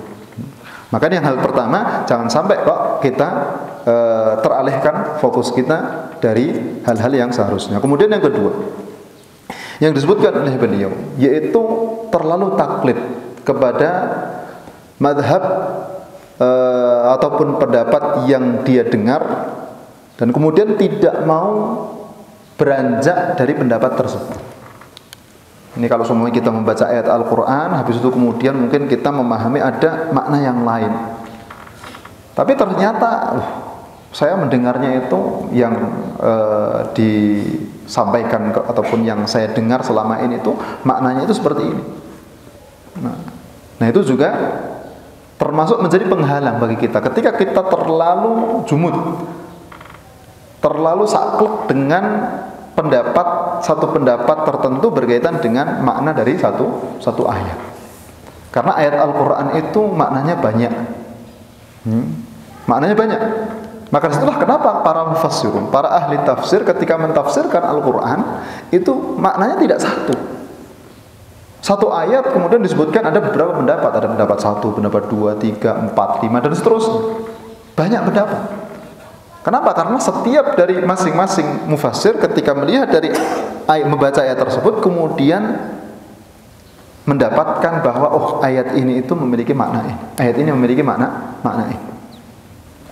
Makanya yang hal pertama, jangan sampai kok kita teralihkan fokus kita dari hal-hal yang seharusnya. Kemudian yang kedua, yang disebutkan oleh beliau, yaitu terlalu taklid kepada madhab ataupun pendapat yang dia dengar dan kemudian tidak mau beranjak dari pendapat tersebut. Ini kalau semuanya kita membaca ayat Al-Quran, habis itu kemudian mungkin kita memahami ada makna yang lain. Tapi ternyata saya mendengarnya itu yang disampaikan ataupun yang saya dengar selama ini itu maknanya itu seperti ini. Nah itu juga termasuk menjadi penghalang bagi kita. Ketika kita terlalu jumud, terlalu saklek dengan satu pendapat tertentu berkaitan dengan makna dari satu ayat. Karena ayat Al-Quran itu maknanya banyak. Maknanya banyak. Maka disitulah kenapa para mufassirun, para ahli tafsir ketika mentafsirkan Al-Quran itu maknanya tidak satu. Satu ayat kemudian disebutkan ada beberapa pendapat. Ada pendapat 1, pendapat 2, 3, 4, 5 dan seterusnya. Banyak pendapat. Kenapa? Karena setiap dari masing-masing mufassir ketika melihat dari membaca ayat tersebut kemudian mendapatkan bahwa oh ayat ini itu memiliki makna ini. Ayat ini memiliki makna ini.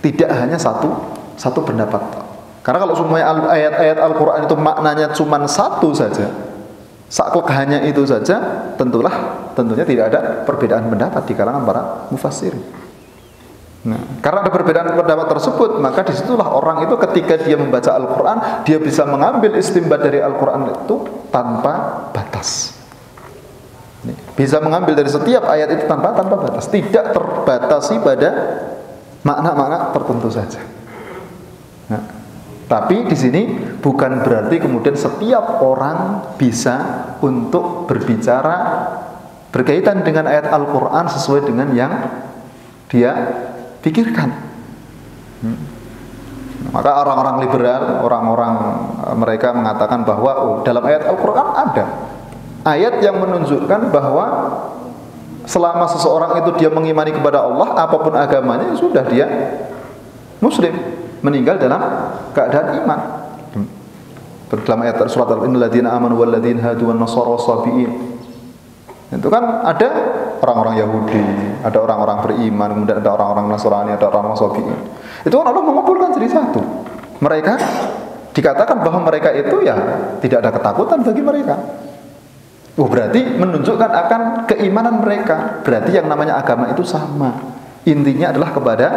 Tidak hanya satu pendapat. Karena kalau semuanya ayat-ayat Al-Qur'an itu maknanya cuma satu saja, saklek hanya itu saja, tentunya tidak ada perbedaan pendapat di kalangan para mufassir. Nah, karena ada perbedaan pendapat tersebut, maka disitulah orang itu ketika dia membaca Al-Quran, dia bisa mengambil istimbat dari Al-Quran itu tanpa batas. Bisa mengambil dari setiap ayat itu tanpa batas, tidak terbatasi pada makna-makna tertentu saja. Nah, tapi di sini bukan berarti kemudian setiap orang bisa untuk berbicara berkaitan dengan ayat Al-Quran sesuai dengan yang dia pikirkan. Maka orang-orang liberal, orang-orang mereka mengatakan bahwa dalam ayat Al-Quran ada ayat yang menunjukkan bahwa selama seseorang itu dia mengimani kepada Allah, apapun agamanya, sudah dia muslim, meninggal dalam keadaan iman. Dalam ayat surat Al-Innal ladzina amanu wal ladzina hadu wan nasara was-sabiin. Itu kan ada orang-orang Yahudi, ada orang-orang beriman, kemudian ada orang-orang Nasrani, ada orang-orang Sabi'in. Itu kan Allah mengumpulkan jadi satu. Mereka dikatakan bahwa mereka itu ya tidak ada ketakutan bagi mereka. Oh, berarti menunjukkan akan keimanan mereka. Berarti yang namanya agama itu sama. Intinya adalah kepada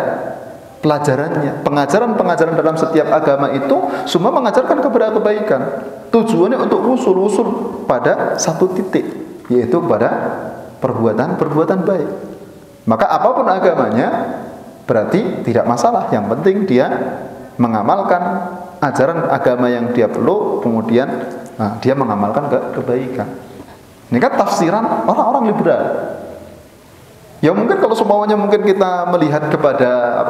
pelajarannya. Pengajaran-pengajaran dalam setiap agama itu semua mengajarkan kepada kebaikan. Tujuannya untuk usul-usul pada satu titik, yaitu pada perbuatan-perbuatan baik. Maka apapun agamanya berarti tidak masalah. Yang penting dia mengamalkan ajaran agama yang dia peluk, kemudian dia mengamalkan kebaikan. Ini kan tafsiran orang-orang liberal. Ya mungkin kalau semuanya mungkin kita melihat kepada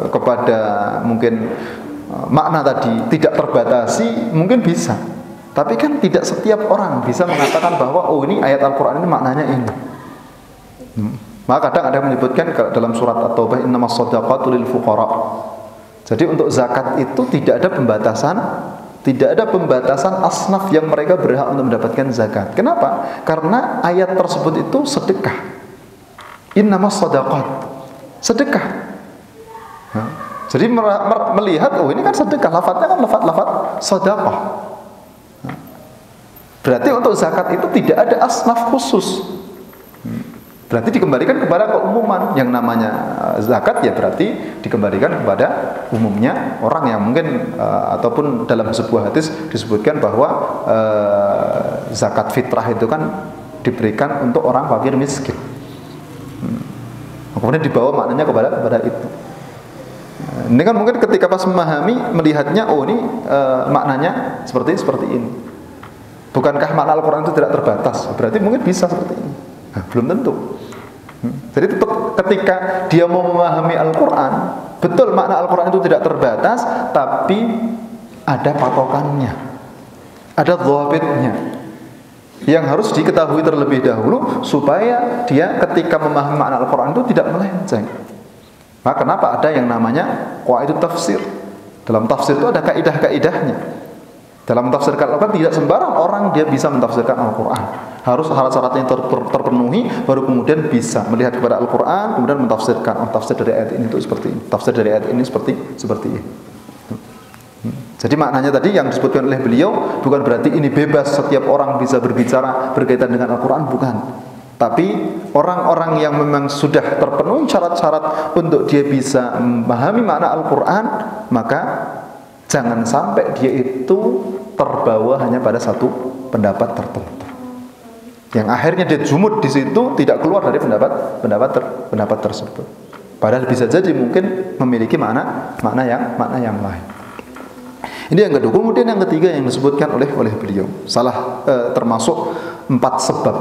kepada mungkin makna tadi tidak terbatasi, mungkin bisa. Tapi kan tidak setiap orang bisa mengatakan bahwa oh ini ayat Al-Qur'an ini maknanya ini. Maka kadang ada yang menyebutkan dalam surat At-Taubah innamas shadaqatu lil fuqara. Jadi untuk zakat itu tidak ada pembatasan. Tidak ada pembatasan asnaf yang mereka berhak untuk mendapatkan zakat. Kenapa? Karena ayat tersebut itu sedekah. Innamas shadaqat. Sedekah. Jadi melihat oh ini kan sedekah, lafadznya kan lafadz sedekah. Berarti untuk zakat itu tidak ada asnaf khusus. Berarti dikembalikan kepada keumuman. Yang namanya zakat ya berarti dikembalikan kepada umumnya orang yang mungkin ataupun dalam sebuah hadis disebutkan bahwa zakat fitrah itu kan diberikan untuk orang fakir miskin. Kemudian dibawa maknanya kepada itu. Ini kan mungkin ketika pas memahami melihatnya oh ini maknanya seperti ini. Bukankah makna Al-Qur'an itu tidak terbatas? Berarti mungkin bisa seperti ini. Nah, belum tentu. Jadi tetap ketika dia mau memahami Al-Quran, betul makna Al-Quran itu tidak terbatas, tapi ada patokannya, ada dhabitnya yang harus diketahui terlebih dahulu supaya dia ketika memahami makna Al-Quran itu tidak melenceng. Maka kenapa ada yang namanya qawaidut tafsir? Dalam tafsir itu ada kaidah-kaidahnya. Dalam mentafsirkan Al-Quran tidak sembarang orang dia bisa mentafsirkan Al-Quran. Harus syarat-syaratnya terpenuhi baru kemudian bisa melihat kepada Al-Quran kemudian mentafsirkan. Oh, tafsir dari ayat ini itu seperti ini. Tafsir dari ayat ini seperti ini. Jadi maknanya tadi yang disebutkan oleh beliau bukan berarti ini bebas setiap orang bisa berbicara berkaitan dengan Al-Quran, bukan. Tapi orang-orang yang memang sudah terpenuhi syarat-syarat untuk dia bisa memahami makna Al-Quran, maka jangan sampai dia itu terbawa hanya pada satu pendapat tertentu. Yang akhirnya dia jumud di situ tidak keluar dari pendapat tersebut. Padahal bisa jadi mungkin memiliki makna yang lain. Ini yang kedua. Kemudian yang ketiga yang disebutkan oleh beliau, termasuk 4 sebab.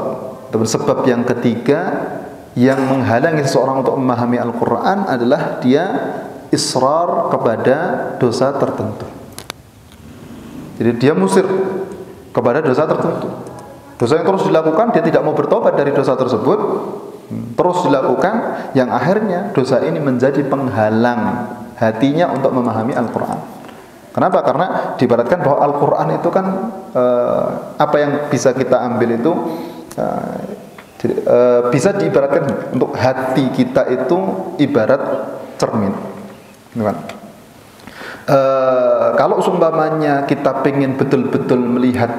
Sebab yang ketiga yang menghalangi seseorang untuk memahami Al-Quran adalah dia israr kepada dosa tertentu. Jadi dia musir kepada dosa tertentu. Dosa yang terus dilakukan, dia tidak mau bertobat dari dosa tersebut, terus dilakukan, yang akhirnya dosa ini menjadi penghalang hatinya untuk memahami Al-Quran. Kenapa? Karena diibaratkan bahwa Al-Quran itu kan apa yang bisa kita ambil itu bisa diibaratkan untuk hati kita itu ibarat cermin. Kalau seumpamanya kita pengen betul-betul melihat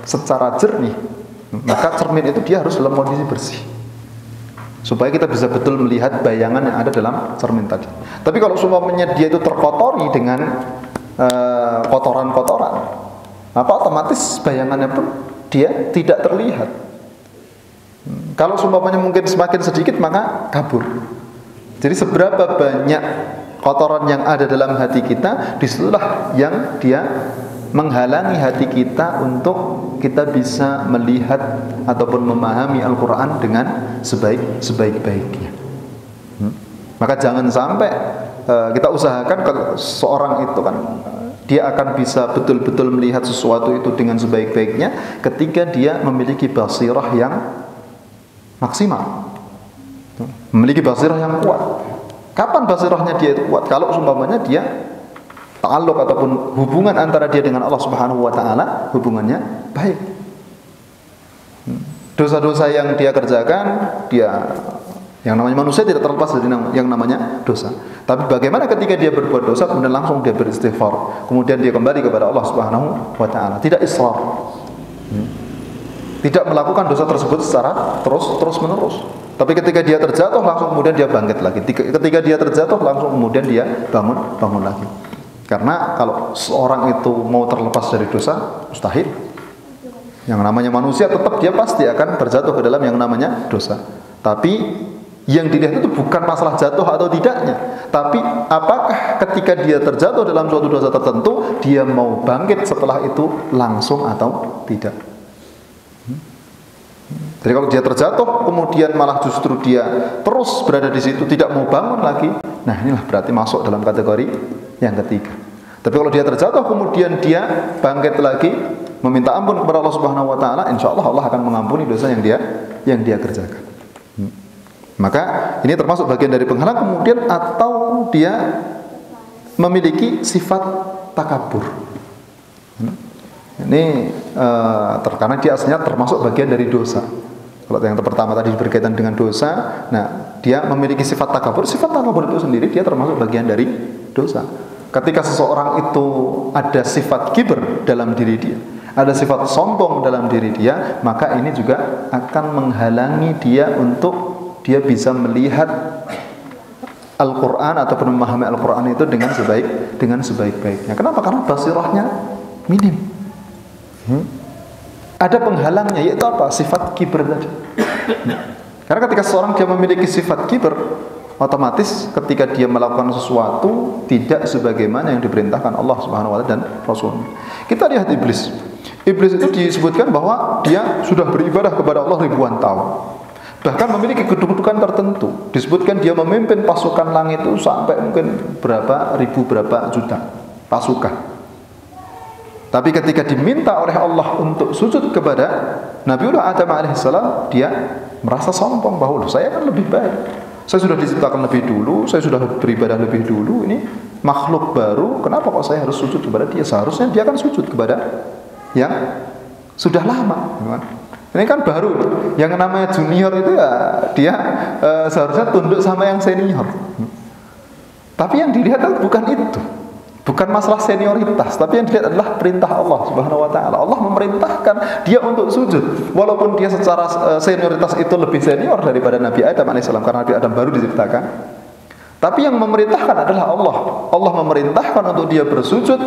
secara jernih, maka cermin itu dia harus dalam kondisi bersih supaya kita bisa betul melihat bayangan yang ada dalam cermin tadi. Tapi kalau seumpamanya dia itu terkotori dengan kotoran-kotoran, maka otomatis bayangannya pun dia tidak terlihat. Kalau seumpamanya mungkin semakin sedikit maka kabur. Jadi seberapa banyak kotoran yang ada dalam hati kita, disitulah yang dia menghalangi hati kita untuk kita bisa melihat ataupun memahami Al-Quran dengan sebaik-baiknya. Maka jangan sampai kita usahakan seorang itu kan dia akan bisa betul-betul melihat sesuatu itu dengan sebaik-baiknya ketika dia memiliki basirah yang maksimal, memiliki basirah yang kuat. Kapan basirahnya dia itu kuat? Kalau umpamanya dia ta'alluq ataupun hubungan antara dia dengan Allah Subhanahu wa taala hubungannya baik. Dosa-dosa yang dia kerjakan, yang namanya manusia tidak terlepas dari yang namanya dosa. Tapi bagaimana ketika dia berbuat dosa kemudian langsung dia beristighfar, kemudian dia kembali kepada Allah Subhanahu wa taala, tidak israr. tidak melakukan dosa tersebut secara terus menerus. Tapi ketika dia terjatuh langsung kemudian dia bangkit lagi. Ketika dia terjatuh langsung kemudian dia bangun lagi. Karena kalau seorang itu mau terlepas dari dosa mustahil. Yang namanya manusia tetap dia pasti akan terjatuh ke dalam yang namanya dosa. Tapi yang dilihat itu bukan masalah jatuh atau tidaknya, tapi apakah ketika dia terjatuh dalam suatu dosa tertentu dia mau bangkit setelah itu langsung atau tidak. Jadi kalau dia terjatuh kemudian malah justru dia terus berada di situ tidak mau bangun lagi, nah inilah berarti masuk dalam kategori yang ketiga. Tapi kalau dia terjatuh kemudian dia bangkit lagi meminta ampun kepada Allah Subhanahu wa taala, insyaallah Allah akan mengampuni dosa yang dia kerjakan. Maka ini termasuk bagian dari penghalang. Kemudian atau dia memiliki sifat takabur. Ini karena dia aslinya termasuk bagian dari dosa. Kalau yang pertama tadi berkaitan dengan dosa, nah dia memiliki sifat takabur. Sifat takabur itu sendiri dia termasuk bagian dari dosa. Ketika seseorang itu ada sifat kibr dalam diri dia, ada sifat sombong dalam diri dia, maka ini juga akan menghalangi dia untuk dia bisa melihat Al-Quran ataupun memahami Al-Quran itu dengan sebaik-baiknya. Kenapa? Karena basirahnya minim. Ada penghalangnya, yaitu apa? Sifat kibr tadi. Karena ketika seorang dia memiliki sifat kibr, otomatis ketika dia melakukan sesuatu tidak sebagaimana yang diperintahkan Allah Subhanahu wa taala dan Rasulnya. Kita lihat iblis. Iblis itu disebutkan bahwa dia sudah beribadah kepada Allah ribuan tahun. Bahkan memiliki kedudukan tertentu. Disebutkan dia memimpin pasukan langit itu sampai mungkin berapa ribu, berapa juta pasukan. Tapi ketika diminta oleh Allah untuk sujud kepada Nabiullah Adam alaihissalam, dia merasa sombong bahwa saya kan lebih baik. Saya sudah diciptakan lebih dulu, saya sudah beribadah lebih dulu. Ini makhluk baru, kenapa kok saya harus sujud kepada dia? Seharusnya dia kan sujud kepada yang sudah lama. Ini kan baru, yang namanya junior itu ya dia seharusnya tunduk sama yang senior. Tapi yang dilihat bukan itu, bukan masalah senioritas, tapi yang dilihat adalah perintah Allah Subhanahu wa taala. Allah memerintahkan dia untuk sujud, walaupun dia secara senioritas itu lebih senior daripada Nabi Adam alaihissalam, karena Nabi Adam baru diciptakan. Tapi yang memerintahkan adalah Allah. Allah memerintahkan untuk dia bersujud.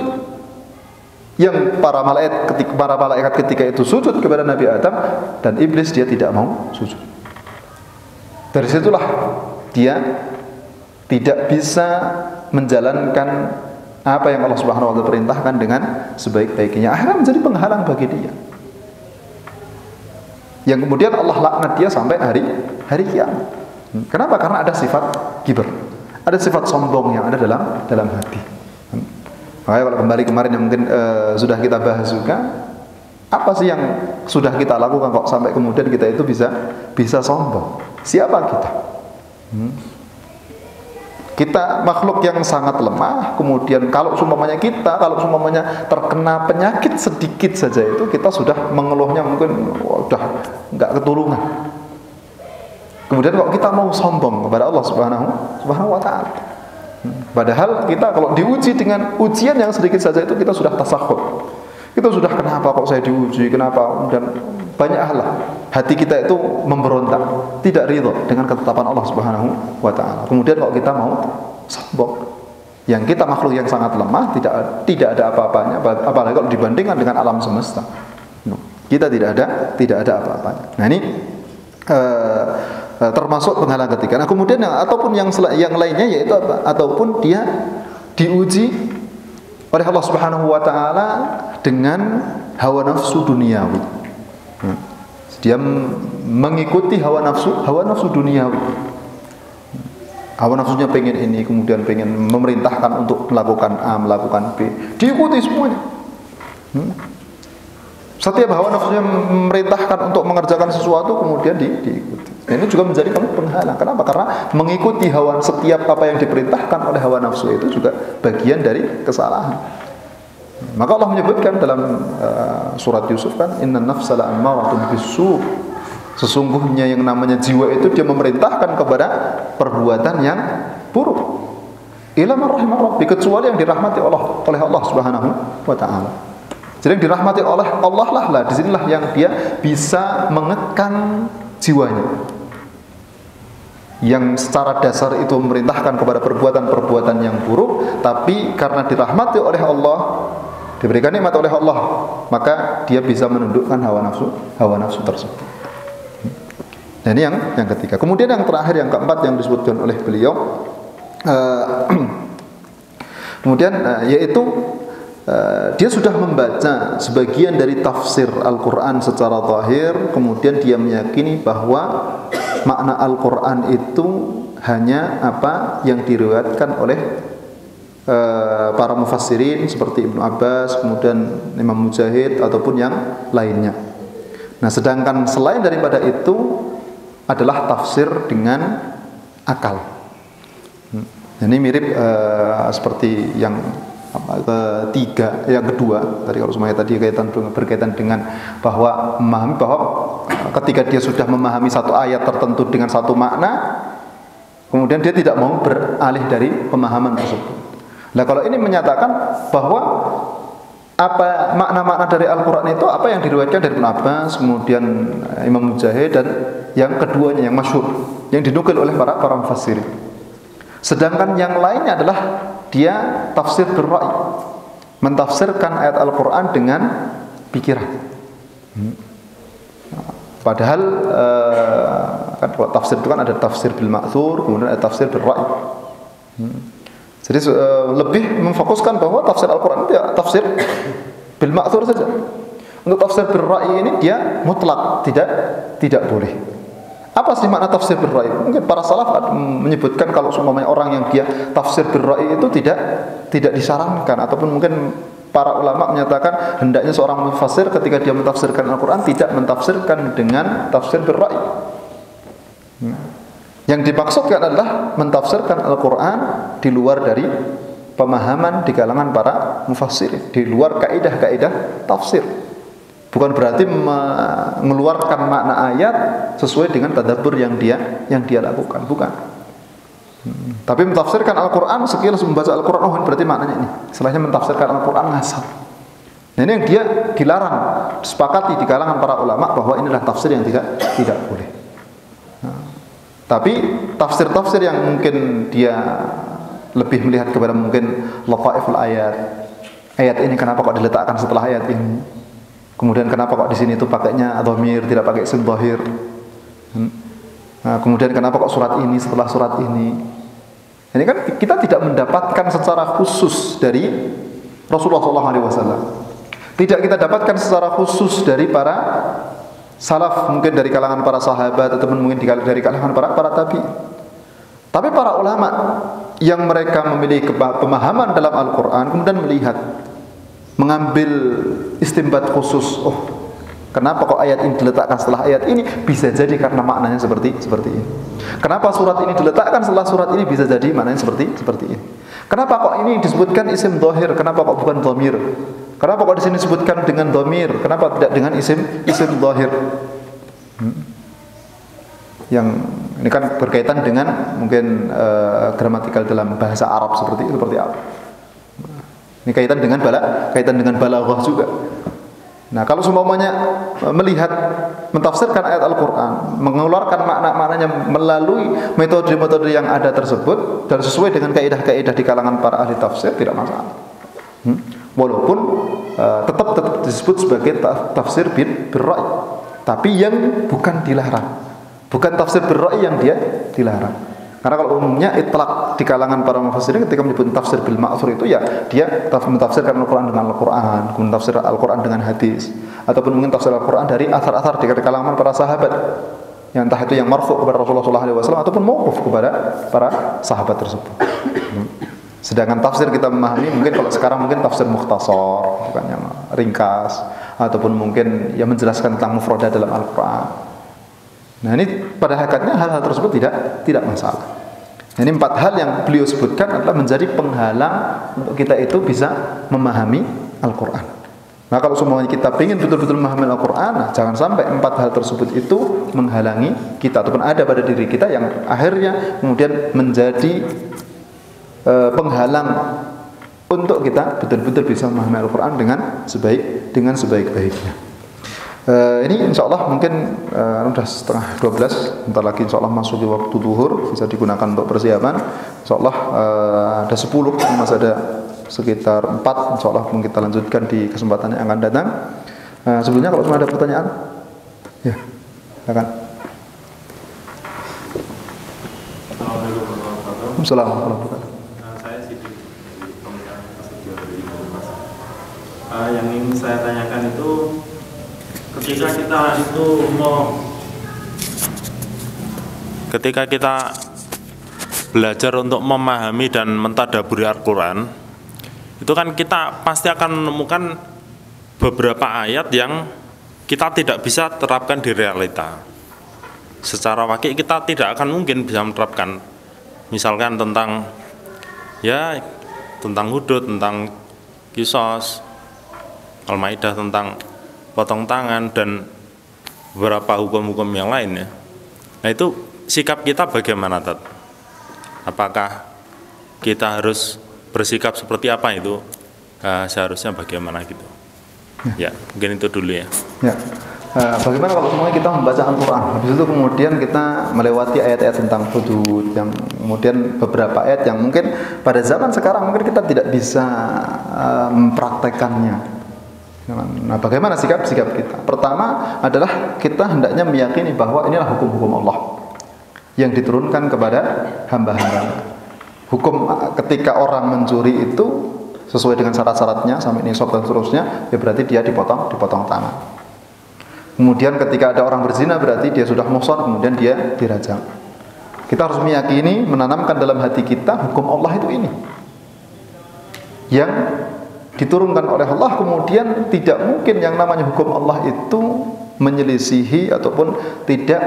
Yang para malaikat ketika itu sujud kepada Nabi Adam, dan iblis dia tidak mau sujud. Dari situlah dia tidak bisa menjalankan apa yang Allah Subhanahu wa taala perintahkan dengan sebaik-baiknya. Akhirnya menjadi penghalang bagi dia. Yang kemudian Allah laknat dia sampai hari kiamat. Kenapa? Karena ada sifat kibr. Ada sifat sombong yang ada dalam hati. Makanya kalau kembali kemarin yang mungkin sudah kita bahas juga, apa sih yang sudah kita lakukan kok sampai kemudian kita itu bisa sombong? Siapa kita? Kita makhluk yang sangat lemah. Kemudian kalau seumpamanya terkena penyakit sedikit saja itu kita sudah mengeluhnya mungkin udah nggak ketulungan. Kemudian kok kita mau sombong kepada Allah Subhanahu wa taala? Padahal kita kalau diuji dengan ujian yang sedikit saja itu kita sudah tasakhut. Kita sudah kenapa kok saya diuji, kenapa, dan banyak hal lah. Hati kita itu memberontak, tidak ridho dengan ketetapan Allah Subhanahu wa taala. Kemudian kalau kita mau sombong, yang kita makhluk yang sangat lemah, tidak ada apa-apanya, apalagi kalau dibandingkan dengan alam semesta. Kita tidak ada apa-apanya. Nah ini termasuk penghalang ketiga. Nah kemudian ataupun yang lainnya yaitu apa? Ataupun dia diuji oleh Allah Subhanahu wa taala dengan hawa nafsu duniawi. Dia mengikuti hawa nafsu duniawi. Hawa nafsunya pengen ini, kemudian pengen memerintahkan untuk melakukan A, melakukan B. Diikuti semuanya. Setiap hawa nafsunya memerintahkan untuk mengerjakan sesuatu kemudian diikuti. Ini juga menjadi penghalang. Kenapa? Karena mengikuti setiap apa yang diperintahkan oleh hawa nafsu itu juga bagian dari kesalahan. Maka Allah menyebutkan dalam surat Yusuf kan, inna nafsa la'ammaratun bisu. Sesungguhnya yang namanya jiwa itu dia memerintahkan kepada perbuatan yang buruk. Illa man rahimah rabbi, kecuali yang dirahmati oleh Allah Subhanahu wa taala. Jadi yang dirahmati oleh Allah lah disinilah yang dia bisa mengekang jiwanya. Yang secara dasar itu memerintahkan kepada perbuatan-perbuatan yang buruk, tapi karena dirahmati oleh Allah, diberikan nikmat oleh Allah, maka dia bisa menundukkan hawa nafsu tersebut. Nah, ini yang ketiga. Kemudian yang terakhir, yang keempat yang disebutkan oleh beliau, yaitu dia sudah membaca sebagian dari tafsir Al-Quran secara zahir, kemudian dia meyakini bahwa makna Al-Quran itu hanya apa yang diriwayatkan oleh para mufassirin seperti Ibnu Abbas, kemudian Imam Mujahid ataupun yang lainnya. Nah, sedangkan selain daripada itu adalah tafsir dengan akal. Ini mirip seperti yang ketiga, yang kedua tadi, kalau semuanya tadi berkaitan dengan bahwa memahami bahwa ketika dia sudah memahami satu ayat tertentu dengan satu makna, kemudian dia tidak mau beralih dari pemahaman tersebut. Nah, kalau ini menyatakan bahwa apa makna-makna dari Al-Quran itu apa yang diriwayatkan dari Ibnu Abbas, kemudian Imam Mujahid, dan yang keduanya yang masyhur yang dinukil oleh para mufassirin. Sedangkan yang lainnya adalah dia tafsir berra'i, mentafsirkan ayat Al-Quran dengan pikiran. Padahal kan kalau tafsir itu kan ada tafsir bil ma'thur, kemudian ada tafsir berra'i. Jadi lebih memfokuskan bahwa tafsir Al-Quran itu ya tafsir bil ma'thur saja. Untuk tafsir berra'i ini dia mutlak, tidak boleh. Apa sih makna tafsir berra'i? Mungkin para salaf menyebutkan kalau semuanya orang yang dia tafsir berra'i itu tidak disarankan, ataupun mungkin para ulama menyatakan hendaknya seorang mufassir ketika dia mentafsirkan Al-Quran tidak mentafsirkan dengan tafsir berra'i. Yang dimaksudkan adalah mentafsirkan Al-Quran di luar dari pemahaman di kalangan para mufassirin, di luar kaidah-kaidah tafsir. Bukan berarti mengeluarkan makna ayat sesuai dengan tadabbur yang dia lakukan, bukan. Tapi mentafsirkan Al-Quran, sekilas membaca Al-Quran, oh berarti maknanya ini. Setelahnya mentafsirkan Al-Quran ngasal. Nah, ini yang dia dilarang, disepakati di kalangan para ulama bahwa inilah tafsir yang tidak boleh. Tapi tafsir-tafsir yang mungkin dia lebih melihat kepada mungkin lataiful ayat. Ayat ini kenapa kok diletakkan setelah ayat ini? Kemudian kenapa kok di sini itu pakainya dhamir, tidak pakai isim dhahir? Nah, kemudian kenapa kok surat ini setelah surat ini? Ini kan kita tidak mendapatkan secara khusus dari Rasulullah SAW. Tidak kita dapatkan secara khusus dari para salaf, mungkin dari kalangan para sahabat ataupun mungkin dari kalangan para tabi. Tapi para ulama yang mereka memiliki pemahaman dalam Al-Quran kemudian melihat, mengambil istinbat khusus. Oh, kenapa kok ayat ini diletakkan setelah ayat ini? Bisa jadi karena maknanya seperti ini. Kenapa surat ini diletakkan setelah surat ini? Bisa jadi maknanya seperti ini. Kenapa kok ini disebutkan isim dhahir? Kenapa kok bukan dhamir? Kenapa kok di sini disebutkan dengan dhamir? Kenapa tidak dengan isim dhahir? Yang ini kan berkaitan dengan mungkin gramatikal dalam bahasa Arab seperti apa? Ini kaitan dengan balaghah juga. Nah, kalau semuanya melihat mentafsirkan ayat Al-Quran, mengeluarkan makna-maknanya melalui metode-metode yang ada tersebut dan sesuai dengan kaidah-kaidah di kalangan para ahli tafsir, tidak masalah. Walaupun tetap disebut sebagai tafsir bir-ra'i, tapi yang bukan dilarang. Bukan tafsir bir-ra'i yang dia dilarang. Karena kalau umumnya itlaq di kalangan para mufassirin ketika menyebut tafsir bil ma'thur itu ya dia mentafsirkan Al-Quran dengan Al-Quran, kemudian tafsir Al-Quran dengan hadis, ataupun mungkin tafsir Al-Quran dari athar-athar di kalangan para sahabat, yang entah itu yang marfu' kepada Rasulullah SAW ataupun mauquf kepada para sahabat tersebut. Sedangkan tafsir kita memahami mungkin kalau sekarang mungkin tafsir mukhtasar, bukan yang ringkas, ataupun mungkin yang menjelaskan tentang mufradat dalam Al-Quran. Nah, ini pada hakikatnya hal-hal tersebut tidak masalah. Ini 4 hal yang beliau sebutkan adalah menjadi penghalang untuk kita itu bisa memahami Al-Quran. Nah, kalau semuanya kita ingin betul-betul memahami Al-Quran, nah, jangan sampai 4 hal tersebut itu menghalangi kita ataupun ada pada diri kita yang akhirnya kemudian menjadi penghalang untuk kita betul-betul bisa memahami Al-Quran dengan sebaik-baiknya. Ini insya Allah mungkin udah setengah 12, bentar lagi insya Allah masuk di waktu zuhur, bisa digunakan untuk persiapan. Insya Allah ada 10, masih ada sekitar 4, insya Allah mungkin kita lanjutkan di kesempatan yang akan datang. Sebelumnya kalau cuma ada pertanyaan, ya silakan. Assalamualaikum. Saya Sidik dari Kementerian Prasetyo dari Mas. Yang ingin saya tanyakan itu, ketika kita belajar untuk memahami dan mentadaburi Al-Quran, itu kan kita pasti akan menemukan beberapa ayat yang kita tidak bisa terapkan di realita. Secara wakil kita tidak akan mungkin bisa menerapkan, misalkan tentang Hudud, tentang Qisas, Al-Maidah tentang potong tangan dan beberapa hukum-hukum yang lainnya. Nah, itu sikap kita bagaimana, Tat? Apakah kita harus bersikap seperti apa itu? Seharusnya bagaimana gitu? Ya, mungkin itu dulu ya. Bagaimana kalau semuanya kita membaca Al-Quran, habis itu kemudian kita melewati ayat-ayat tentang hudud, yang kemudian beberapa ayat yang mungkin pada zaman sekarang mungkin kita tidak bisa mempraktekannya. Nah, bagaimana sikap kita? Pertama adalah kita hendaknya meyakini bahwa inilah hukum-hukum Allah yang diturunkan kepada hamba-hamba. Hukum ketika orang mencuri itu sesuai dengan syarat-syaratnya sampai nisab dan seterusnya, ya berarti dia dipotong tangan. Kemudian ketika ada orang berzina berarti dia sudah muhsan, kemudian dia dirajam. Kita harus meyakini, menanamkan dalam hati kita hukum Allah itu ini yang diturunkan oleh Allah. Kemudian tidak mungkin yang namanya hukum Allah itu menyelisihi ataupun tidak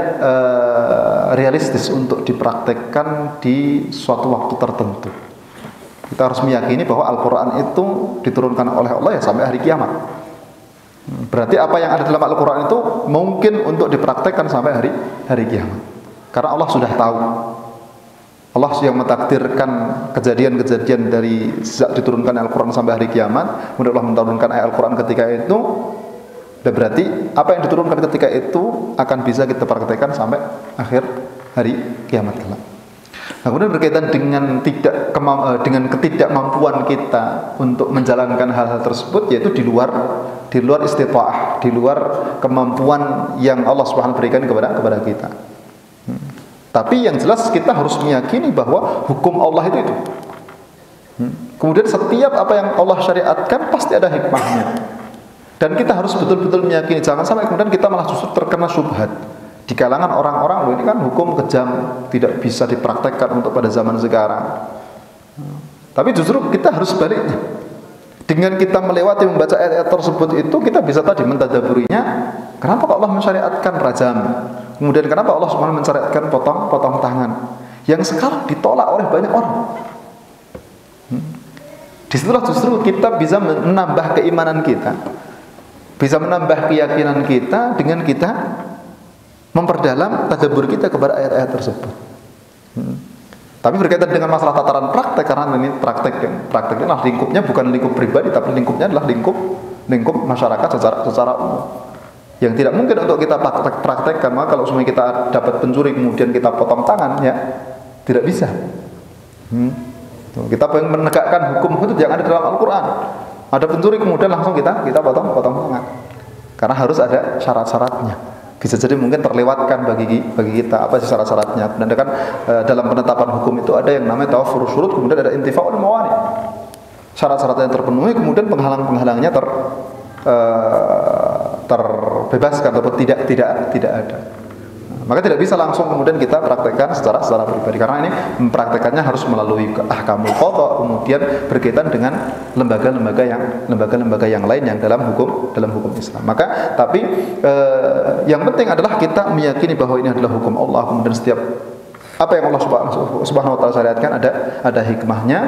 realistis untuk dipraktekkan di suatu waktu tertentu. Kita harus meyakini bahwa Al-Quran itu diturunkan oleh Allah ya sampai hari kiamat. Berarti apa yang ada dalam Al-Quran itu mungkin untuk dipraktekkan sampai hari kiamat. Karena Allah sudah tahu. Allah yang mentakdirkan kejadian-kejadian dari sejak diturunkan Al-Quran sampai hari kiamat. Kemudian Allah menurunkan ayat Al-Quran ketika itu. Dan berarti apa yang diturunkan ketika itu akan bisa kita praktekkan sampai akhir hari kiamat kelak. Nah, kemudian berkaitan dengan ketidakmampuan kita untuk menjalankan hal-hal tersebut, yaitu di luar istita'ah, di luar kemampuan yang Allah Subhanahu berikan kepada kita. Tapi yang jelas kita harus meyakini bahwa hukum Allah itu. Kemudian setiap apa yang Allah syariatkan pasti ada hikmahnya. Dan kita harus betul-betul meyakini, jangan sampai kemudian kita malah justru terkena syubhat. Di kalangan orang-orang, ini kan hukum kejam, tidak bisa dipraktekkan untuk pada zaman sekarang. Tapi justru kita harus sebaliknya. Dengan kita melewati membaca ayat-ayat tersebut itu, kita bisa tadi mentadaburinya. Kenapa Allah mensyariatkan rajam? Kemudian kenapa Allah SWT mensyariatkan potong tangan? Yang sekarang ditolak oleh banyak orang. Disitulah justru kita bisa menambah keimanan kita, bisa menambah keyakinan kita dengan kita memperdalam tadabbur kita kepada ayat-ayat tersebut. Tapi berkaitan dengan masalah tataran praktek, karena ini prakteknya adalah lingkupnya bukan lingkup pribadi, tapi lingkupnya adalah lingkup masyarakat secara umum. Yang tidak mungkin untuk kita praktekkan. Maka kalau semuanya kita dapat pencuri kemudian kita potong tangan, ya tidak bisa. Kita pengen menegakkan hukum hudud yang ada dalam Al-Quran. Ada pencuri kemudian langsung kita potong tangan. Karena harus ada syarat-syaratnya. Bisa jadi mungkin terlewatkan bagi kita apa sih syarat-syaratnya. Dan kan dalam penetapan hukum itu ada yang namanya tawafur syurut, kemudian ada intifa'ul mawani. Syarat-syaratnya terpenuhi, kemudian penghalang-penghalangnya terbebaskan atau tidak ada. Maka tidak bisa langsung kemudian kita praktekkan secara pribadi, karena ini mempraktekannya harus melalui ahkamul qadha, kemudian berkaitan dengan lembaga-lembaga yang lain yang dalam hukum Islam. Maka tapi yang penting adalah kita meyakini bahwa ini adalah hukum Allah, kemudian setiap apa yang Allah Subhanahu wa taala syariatkan ada hikmahnya.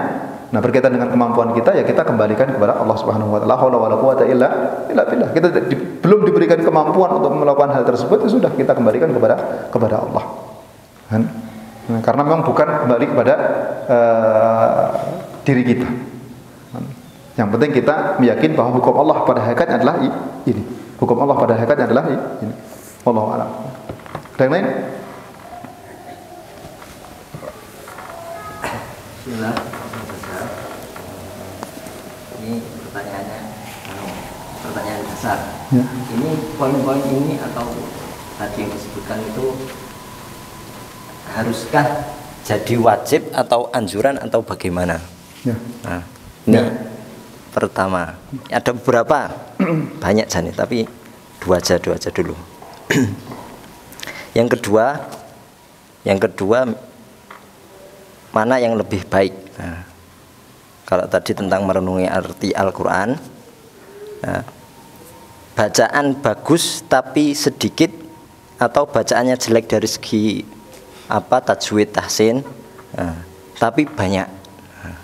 Nah, berkaitan dengan kemampuan kita, ya kita kembalikan kepada Allah Subhanahu wa taala. La haula wala quwata illa billah. Kita belum diberikan kemampuan untuk melakukan hal tersebut, ya sudah kita kembalikan kepada Allah. Kan? Nah, karena memang bukan kembali kepada diri kita. Yang penting kita meyakini bahwa hukum Allah pada hakikatnya adalah ini. Hukum Allah pada hakikatnya adalah ini. Wallahu a'lam. Ada yang lain? Bismillah. Ini pertanyaan besar. Ya. Ini poin-poin ini atau tadi yang disebutkan itu haruskah jadi wajib atau anjuran atau bagaimana? Ya. Nah, ini pertama. Ada beberapa banyak jani, tapi dua aja dulu. Yang kedua mana yang lebih baik? Nah, kalau tadi tentang merenungi arti Al-Quran, nah, bacaan bagus tapi sedikit atau bacaannya jelek dari segi tajwid tahsin, nah, tapi banyak. Nah,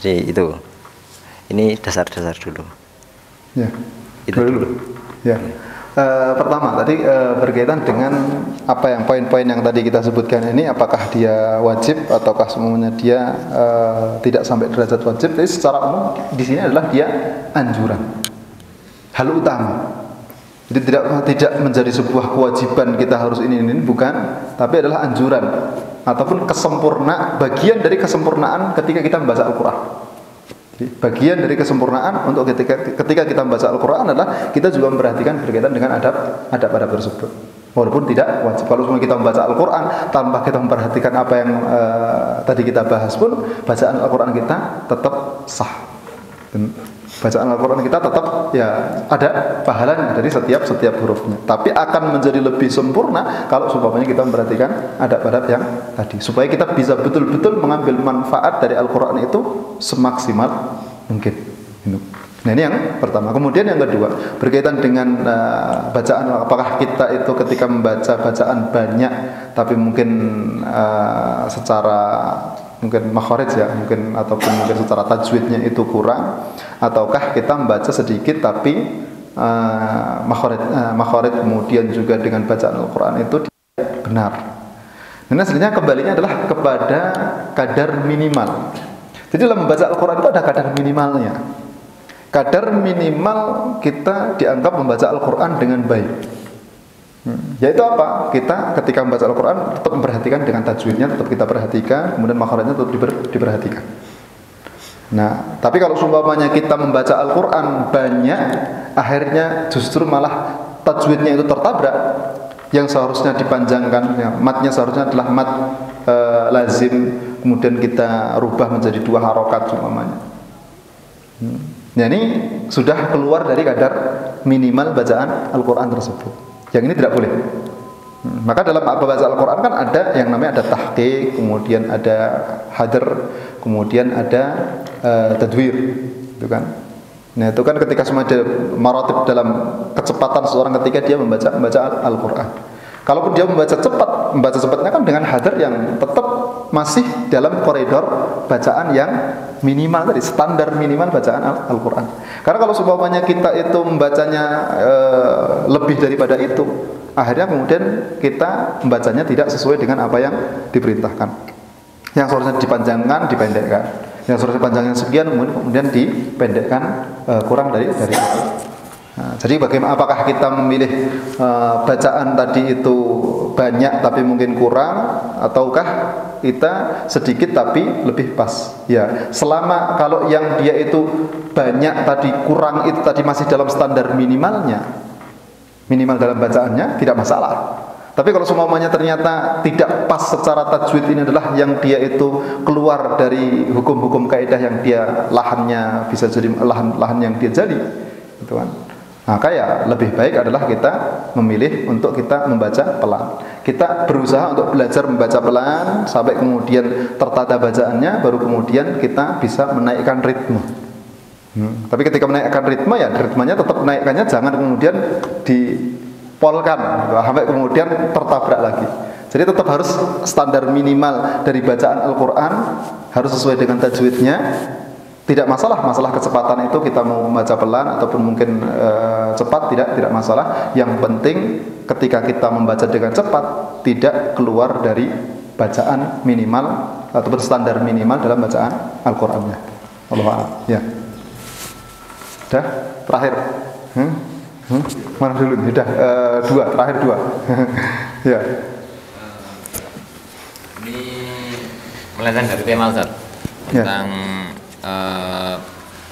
jadi itu. Ini dasar-dasar dulu. Ya. Itu dulu. Ya. Pertama tadi berkaitan dengan apa yang poin-poin yang tadi kita sebutkan ini, apakah dia wajib ataukah semuanya dia tidak sampai derajat wajib. Jadi secara umum di sini adalah dia anjuran, hal utama. Jadi tidak menjadi sebuah kewajiban kita harus ini bukan, tapi adalah anjuran ataupun bagian dari kesempurnaan ketika kita membaca Al-Quran. Bagian dari kesempurnaan untuk ketika kita membaca Al-Quran adalah kita juga memperhatikan berkaitan dengan adab tersebut. Walaupun tidak wajib. Kalau semua kita membaca Al-Quran tanpa kita memperhatikan apa yang tadi kita bahas pun, bacaan Al-Quran kita tetap sah. Dan bacaan Al-Quran kita tetap ya ada pahalanya dari setiap hurufnya. Tapi akan menjadi lebih sempurna kalau umpamanya kita memperhatikan adab-adab yang tadi, supaya kita bisa betul-betul mengambil manfaat dari Al-Quran itu semaksimal mungkin. Nah, ini yang pertama. Kemudian yang kedua berkaitan dengan bacaan, apakah kita itu ketika membaca bacaan banyak tapi mungkin secara mungkin makharij ya, mungkin ataupun mungkin secara tajwidnya itu kurang, ataukah kita membaca sedikit tapi makharij kemudian juga dengan bacaan Al-Quran itu benar. Nah, aslinya kembalinya adalah kepada kadar minimal. Jadi dalam membaca Al-Quran itu ada kadar minimalnya. Kadar minimal kita dianggap membaca Al-Quran dengan baik. Yaitu apa? Kita ketika membaca Al-Quran tetap memperhatikan dengan tajwidnya, tetap kita perhatikan, kemudian makharijnya tetap diperhatikan. Nah, tapi kalau seumpamanya kita membaca Al-Quran banyak, akhirnya justru malah tajwidnya itu tertabrak, yang seharusnya dipanjangkan, ya, matnya seharusnya adalah mat lazim, kemudian kita rubah menjadi 2 harokat umpamanya. Nah, ini sudah keluar dari kadar minimal bacaan Al-Quran tersebut. Yang ini tidak boleh. Maka dalam membaca Al-Quran kan ada yang namanya ada tahqiq, kemudian ada hadr, kemudian ada tadwir, itu kan. Nah, itu kan ketika semua ada maratib dalam kecepatan seorang ketika dia membaca Al-Quran. Kalaupun dia membaca cepatnya kan dengan hadr yang tetap masih dalam koridor bacaan yang minimal tadi, standar minimal bacaan Al-Quran. Karena kalau seumpamanya kita itu membacanya lebih daripada itu, akhirnya kemudian kita membacanya tidak sesuai dengan apa yang diperintahkan. Yang seharusnya dipanjangkan, dipendekkan. Yang seharusnya panjangnya sekian, kemudian dipendekkan kurang dari itu. Nah, jadi bagaimana, apakah kita memilih bacaan tadi itu banyak tapi mungkin kurang, ataukah kita sedikit tapi lebih pas? Ya, selama kalau yang dia itu banyak tadi kurang itu tadi masih dalam standar minimalnya, minimal dalam bacaannya, tidak masalah. Tapi kalau semuanya ternyata tidak pas secara tajwid, ini adalah yang dia itu keluar dari hukum-hukum kaidah yang dia lahannya bisa jadi lahan yang dia jadi, gitu kan. Maka ya lebih baik adalah kita memilih untuk kita membaca pelan. Kita berusaha untuk belajar membaca pelan sampai kemudian tertata bacaannya, baru kemudian kita bisa menaikkan ritme. Tapi ketika menaikkan ritme, ya ritmenya tetap menaikkannya jangan kemudian dipolkan sampai kemudian tertabrak lagi. Jadi tetap harus standar minimal dari bacaan Al-Quran harus sesuai dengan tajwidnya. Tidak masalah kecepatan itu, kita mau membaca pelan ataupun mungkin cepat, tidak masalah. Yang penting ketika kita membaca dengan cepat tidak keluar dari bacaan minimal ataupun standar minimal dalam bacaan Al-Qur'annya. Allah a'lam. Ya. Sudah? Terakhir. Mana dulu? Sudah, dua, terakhir dua. Ya. Ini melenceng dari tema Ustaz tentang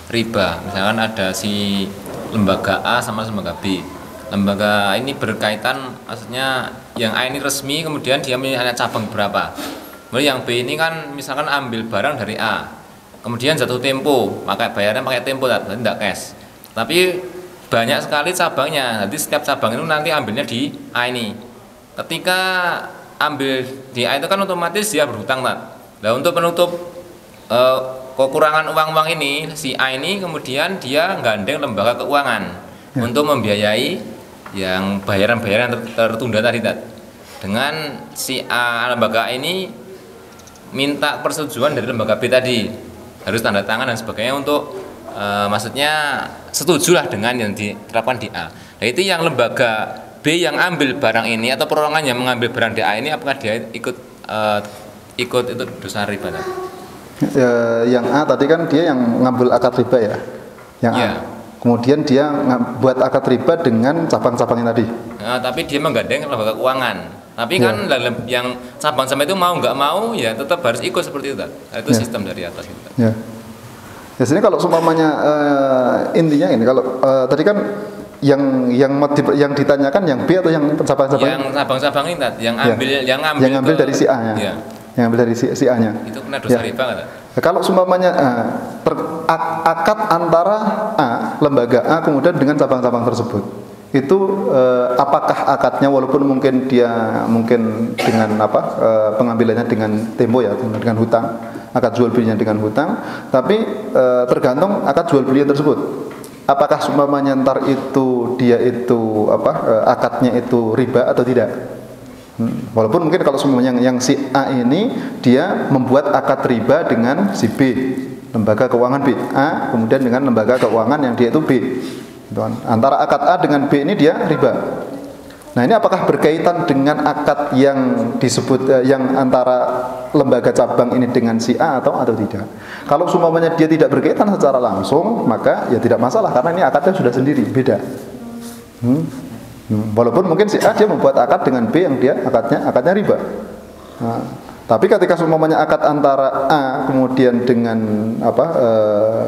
riba. Misalkan ada si lembaga A sama lembaga B. Lembaga A ini berkaitan, maksudnya yang A ini resmi, kemudian dia hanya cabang berapa. Kemudian yang B ini kan misalkan ambil barang dari A, kemudian jatuh tempo, maka bayarnya pakai tempo, tidak cash. Tapi banyak sekali cabangnya, nanti setiap cabang itu nanti ambilnya di A ini. Ketika ambil di A itu kan otomatis dia berhutang, Pak. Nah, untuk menutup kekurangan uang-uang ini, si A ini kemudian dia gandeng lembaga keuangan untuk membiayai yang bayaran-bayaran tertunda tadi, dengan si A lembaga A ini minta persetujuan dari lembaga B tadi, harus tanda tangan dan sebagainya untuk maksudnya setujulah dengan yang diterapkan di A. Nah, itu yang lembaga B yang ambil barang ini atau perorangan yang mengambil barang di A ini, apakah dia ikut itu dosa riba? Yang A tadi kan dia yang ngambil akad riba ya, yang A. Kemudian dia buat akad riba dengan cabang-cabangnya tadi. Nah, tapi dia menggandeng lembaga keuangan. Tapi kan yang cabang sama itu mau nggak mau ya tetap harus ikut seperti itu. Nah, itu sistem dari atas itu. Ya. Ya, sini kalau seumpamanya intinya ini, kalau tadi kan yang ditanyakan yang B atau yang cabang-cabang? Yang cabang-cabang ini, yang ambil dari si A-nya. Ya. Yang ambil dari si A-nya. Itu kena dosa riba nggak? Kalau seumpamanya akad antara A, lembaga A kemudian dengan cabang-cabang tersebut, itu apakah akadnya walaupun mungkin dia dengan pengambilannya dengan tempo ya, dengan hutang, akad jual belinya dengan hutang, tapi tergantung akad jual beli tersebut. Apakah seumpamanya ntar itu dia itu akadnya itu riba atau tidak? Walaupun mungkin kalau semuanya yang si A ini dia membuat akad riba dengan si B, lembaga keuangan B, A kemudian dengan lembaga keuangan yang dia itu B. Antara akad A dengan B ini dia riba. Nah, ini apakah berkaitan dengan akad yang disebut yang antara lembaga cabang ini dengan si A atau tidak? Kalau semuanya dia tidak berkaitan secara langsung, maka ya tidak masalah karena ini akadnya sudah sendiri, beda. Walaupun mungkin si A dia membuat akad dengan B yang dia akadnya riba. Nah, tapi ketika semuanya akad antara A kemudian dengan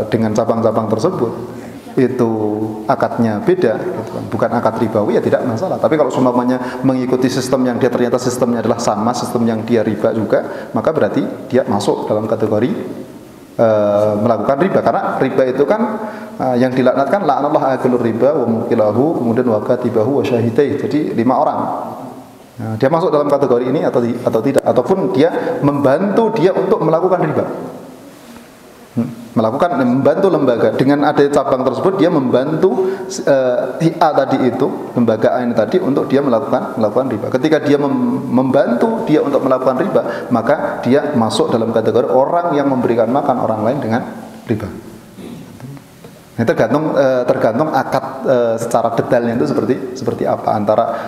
dengan cabang-cabang tersebut itu akadnya beda, gitu kan, bukan akad ribawi, ya tidak masalah. Tapi kalau semuanya mengikuti sistem yang dia ternyata sistemnya adalah sama sistem yang dia riba juga, maka berarti dia masuk dalam kategori melakukan riba, karena riba itu kan yang dilaknatkan la'anallahu akalur riba wa mukilahu kemudian wa katibahu wa syahidai. Jadi 5 orang. Nah, dia masuk dalam kategori ini atau tidak, ataupun dia membantu dia untuk melakukan riba. Membantu lembaga dengan ada cabang tersebut, dia membantu A tadi itu, lembaga A ini tadi untuk dia melakukan riba. Ketika dia membantu dia untuk melakukan riba, maka dia masuk dalam kategori orang yang memberikan makan orang lain dengan riba. Nah, tergantung akad secara detailnya itu seperti apa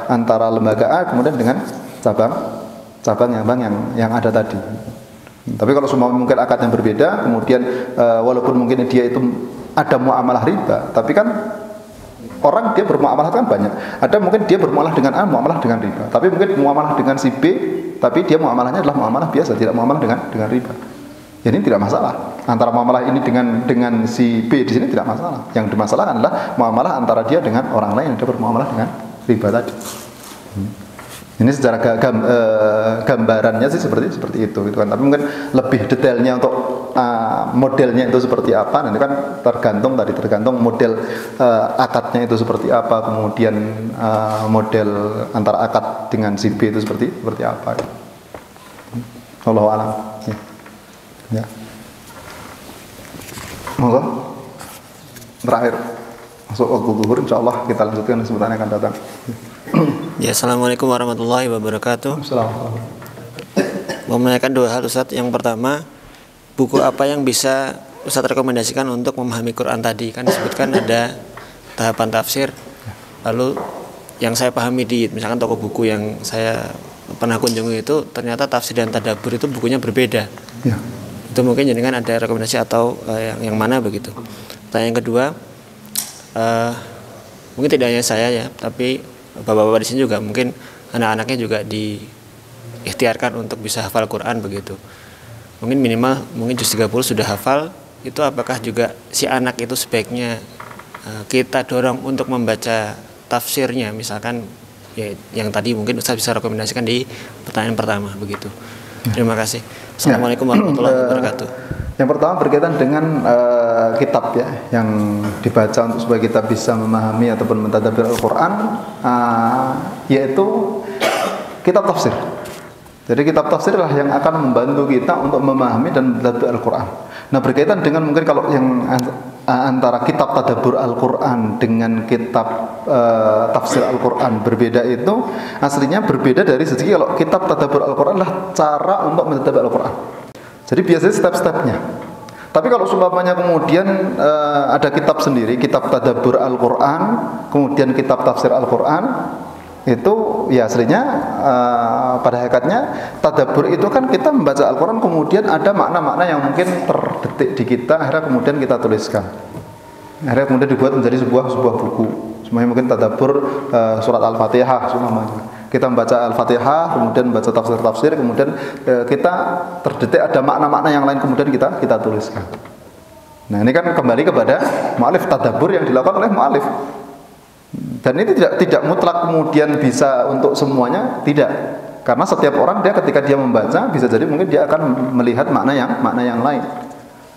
antara lembaga A kemudian dengan cabang yang ada tadi. Tapi kalau semua mungkin akad yang berbeda, kemudian walaupun mungkin dia itu ada muamalah riba, tapi kan orang dia bermuamalah kan banyak. Ada mungkin dia bermuamalah dengan A, muamalah dengan riba. Tapi mungkin muamalah dengan si B, tapi dia muamalahnya adalah muamalah biasa, tidak muamalah dengan riba. Jadi tidak masalah. Antara muamalah ini dengan si B di sini tidak masalah. Yang dimasalahkan adalah muamalah antara dia dengan orang lain yang dia bermuamalah dengan riba tadi. Ini secara gambarannya sih seperti itu gitu kan. Tapi mungkin lebih detailnya untuk modelnya itu seperti apa, nanti kan tergantung model akadnya itu seperti apa, kemudian model antara akad dengan si B itu seperti apa. Wallahu a'lam. Ya. Monggo. Terakhir masuk waktu zuhur, insyaallah kita lanjutkan sebentar yang akan datang. Ya, assalamualaikum warahmatullahi wabarakatuh. Assalamualaikum. Mau menanyakan 2 hal, Ustaz. Yang pertama, buku apa yang bisa Ustaz rekomendasikan untuk memahami Quran tadi? Kan disebutkan ada tahapan tafsir. Lalu yang saya pahami di misalkan toko buku yang saya pernah kunjungi itu ternyata tafsir dan tadabbur itu bukunya berbeda. Ya. Itu mungkin jenengan ada rekomendasi atau yang mana begitu. Yang kedua, mungkin tidak hanya saya ya, tapi bapak-bapak di sini juga mungkin anak-anaknya juga diikhtiarkan untuk bisa hafal Quran begitu. Mungkin minimal mungkin juz 30 sudah hafal, itu apakah juga si anak itu sebaiknya kita dorong untuk membaca tafsirnya, misalkan ya yang tadi mungkin Ustaz bisa rekomendasikan di pertanyaan pertama begitu. Terima kasih. Assalamualaikum warahmatullahi wabarakatuh. Yang pertama berkaitan dengan kitab ya, yang dibaca untuk supaya kita bisa memahami ataupun mentadabbur Al-Quran, yaitu kitab tafsir. Jadi kitab tafsir lah yang akan membantu kita untuk memahami dan mentadabbur Al-Quran. Nah, berkaitan dengan mungkin kalau yang antara kitab tadabbur Al-Quran dengan kitab tafsir Al-Quran berbeda, itu aslinya berbeda dari segi kalau kitab tadabbur Al-Quran adalah cara untuk mentadabbur Al-Quran. Jadi biasanya step-stepnya. Tapi kalau seumpamanya kemudian ada kitab sendiri, kitab tadabbur Al-Quran, kemudian kitab tafsir Al-Quran, itu ya aslinya pada hakikatnya tadabbur itu kan kita membaca Al-Quran, kemudian ada makna-makna yang mungkin terdetik di kita, akhirnya kemudian kita tuliskan, akhirnya kemudian dibuat menjadi sebuah buku. Semuanya mungkin tadabbur surat Al-Fatihah semuanya. Kita membaca Al-Fatihah, kemudian membaca tafsir-tafsir, kemudian kita terdetik ada makna-makna yang lain, kemudian kita tuliskan. Nah, ini kan kembali kepada mu'alif, tadabbur yang dilakukan oleh mu'alif. Dan ini tidak mutlak kemudian bisa untuk semuanya, tidak. Karena setiap orang dia ketika dia membaca bisa jadi mungkin dia akan melihat makna yang lain.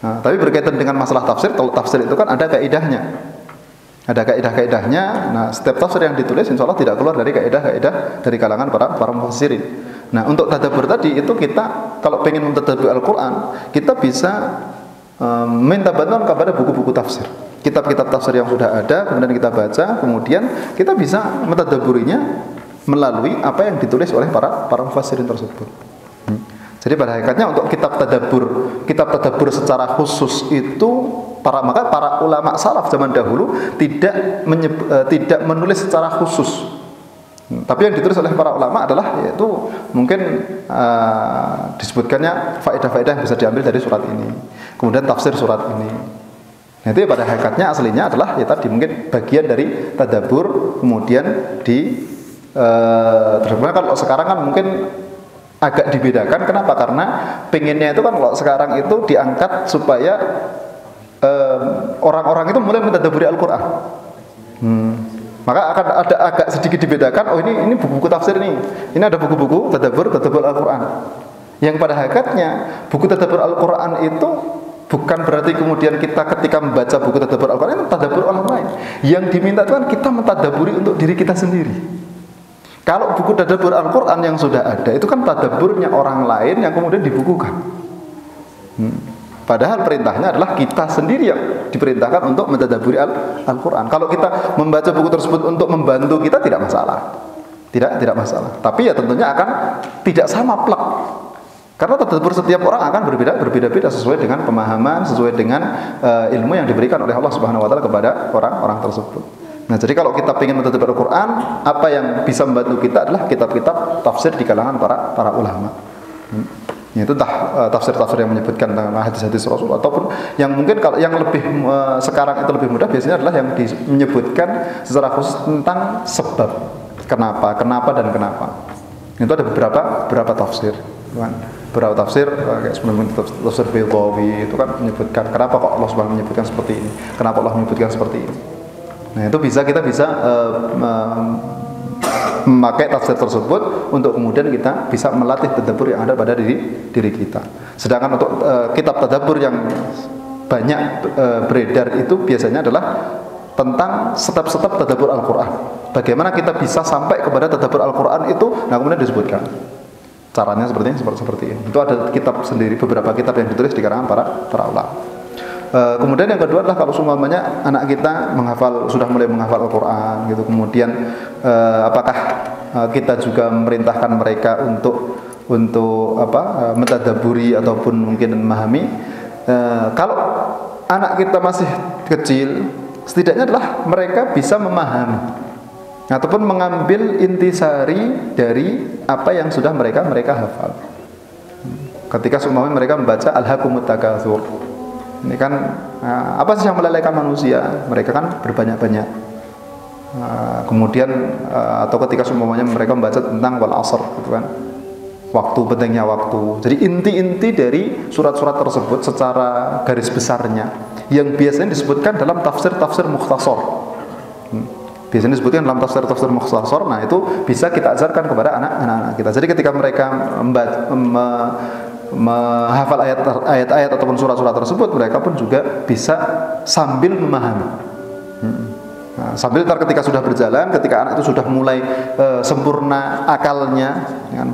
Nah, tapi berkaitan dengan masalah tafsir, kalau tafsir itu kan ada kaidahnya. Ada kaidah-kaidahnya. Nah, setiap tafsir yang ditulis insya Allah tidak keluar dari kaidah-kaidah dari kalangan para mufassirin. Nah, untuk tadabbur tadi itu kita kalau pengen mentadabbur Al-Quran, kita bisa minta bantuan kepada buku-buku tafsir, kitab-kitab tafsir yang sudah ada, kemudian kita baca, kemudian kita bisa mentadabburinya melalui apa yang ditulis oleh para mufassirin tersebut. Jadi pada hakikatnya untuk kitab tadabbur secara khusus itu maka para ulama salaf zaman dahulu tidak menulis secara khusus. Tapi yang ditulis oleh para ulama adalah yaitu mungkin disebutkannya faedah-faedah yang bisa diambil dari surat ini, kemudian tafsir surat ini. Nah, itu ya pada hakikatnya aslinya adalah ya tadi mungkin bagian dari tadabbur, kemudian terus kalau sekarang kan mungkin agak dibedakan. Kenapa? Karena pengennya itu kan kalau sekarang itu diangkat supaya orang-orang itu mulai mentadabburi Al-Quran. Maka akan ada agak sedikit dibedakan. Oh, ini buku-buku tafsir nih. Ini ada buku-buku tadabbur Al-Quran. Yang pada hakikatnya buku tadabbur Al-Quran itu bukan berarti kemudian kita ketika membaca buku tadabbur Al-Quran itu tadabbur orang lain. Yang diminta itu kan kita mentadabburi untuk diri kita sendiri. Kalau buku tadabbur Al-Quran yang sudah ada itu kan tadabburnya orang lain yang kemudian dibukukan. Padahal perintahnya adalah kita sendiri yang diperintahkan untuk mentadabburi Al-Quran. Kalau kita membaca buku tersebut untuk membantu kita tidak masalah, tidak masalah. Tapi ya tentunya akan tidak sama plek. Karena tadabbur setiap orang akan berbeda-beda sesuai dengan pemahaman, sesuai dengan ilmu yang diberikan oleh Allah Subhanahu Wa Taala kepada orang-orang tersebut. Nah, jadi kalau kita ingin mentadabbur Al-Quran, apa yang bisa membantu kita adalah kitab-kitab tafsir di kalangan para ulama. Itu tafsir-tafsir yang menyebutkan tentang hadis-hadis Rasul, ataupun yang mungkin kalau yang lebih sekarang itu lebih mudah biasanya adalah yang menyebutkan secara khusus tentang sebab kenapa dan kenapa. Itu ada beberapa tafsir, kan? Beberapa tafsir kayak sebelum tafsir Baydawi itu kan menyebutkan kenapa kok Allah Subhanahu menyebutkan seperti ini, kenapa Allah menyebutkan seperti ini. Nah, itu kita bisa memakai tafsir tersebut untuk kemudian kita bisa melatih tadabbur yang ada pada diri kita. Sedangkan untuk kitab tadabbur yang banyak beredar itu biasanya adalah tentang step-step tadabbur Al-Quran. Bagaimana kita bisa sampai kepada tadabbur Al-Quran itu, nah kemudian disebutkan caranya seperti ini. Itu ada kitab sendiri, beberapa kitab yang ditulis di kalangan para ulama. Kemudian yang kedua adalah kalau semuanya anak kita sudah mulai menghafal Al-Quran gitu, kemudian apakah kita juga memerintahkan mereka untuk mentadabburi ataupun mungkin memahami. Kalau anak kita masih kecil, setidaknya adalah mereka bisa memahami ataupun mengambil intisari dari apa yang sudah mereka hafal. Ketika semuanya mereka membaca Alhaakumut Takatsur, Ini kan apa sih yang melelehkan manusia? Mereka kan berbanyak-banyak. Kemudian atau ketika semuanya mereka membaca tentang wal asr gitu kan. Waktu, pentingnya waktu. Jadi inti-inti dari surat-surat tersebut secara garis besarnya yang biasanya disebutkan dalam tafsir-tafsir mukhtasar. Biasanya disebutkan dalam tafsir-tafsir mukhtasar. Nah, itu bisa kita ajarkan kepada anak-anak kita. Jadi ketika mereka menghafal ayat-ayat ataupun surat-surat tersebut, mereka pun juga bisa sambil memahami. Nah, sambil ketika sudah berjalan, ketika anak itu sudah mulai sempurna akalnya, kan,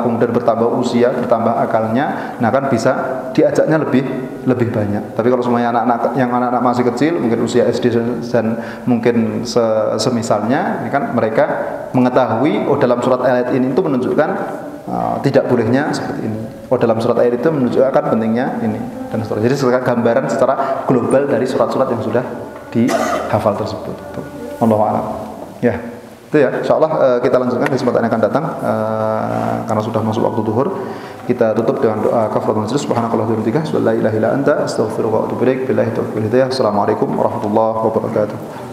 kemudian bertambah usia, bertambah akalnya, nah kan bisa diajaknya lebih banyak. Tapi kalau semuanya anak-anak masih kecil, mungkin usia SD dan mungkin semisalnya, ini kan mereka mengetahui dalam surat ayat ini itu menunjukkan tidak bolehnya seperti ini. Dalam surat ayat itu menunjukkan pentingnya ini dan seterusnya. Jadi gambaran secara global dari surat-surat yang sudah dihafal tersebut. Allahu a'lam. Ya, itu ya. Insyaallah kita lanjutkan di kesempatan yang akan datang karena sudah masuk waktu zuhur. Kita tutup dengan doa kafaratul majlis. Subhanakallahumma wa bihamdika, la ilaha illa anta, astaghfiruka wa atubu ilaik. Billahi taufiq wal hidayah. Assalamualaikum warahmatullahi wabarakatuh.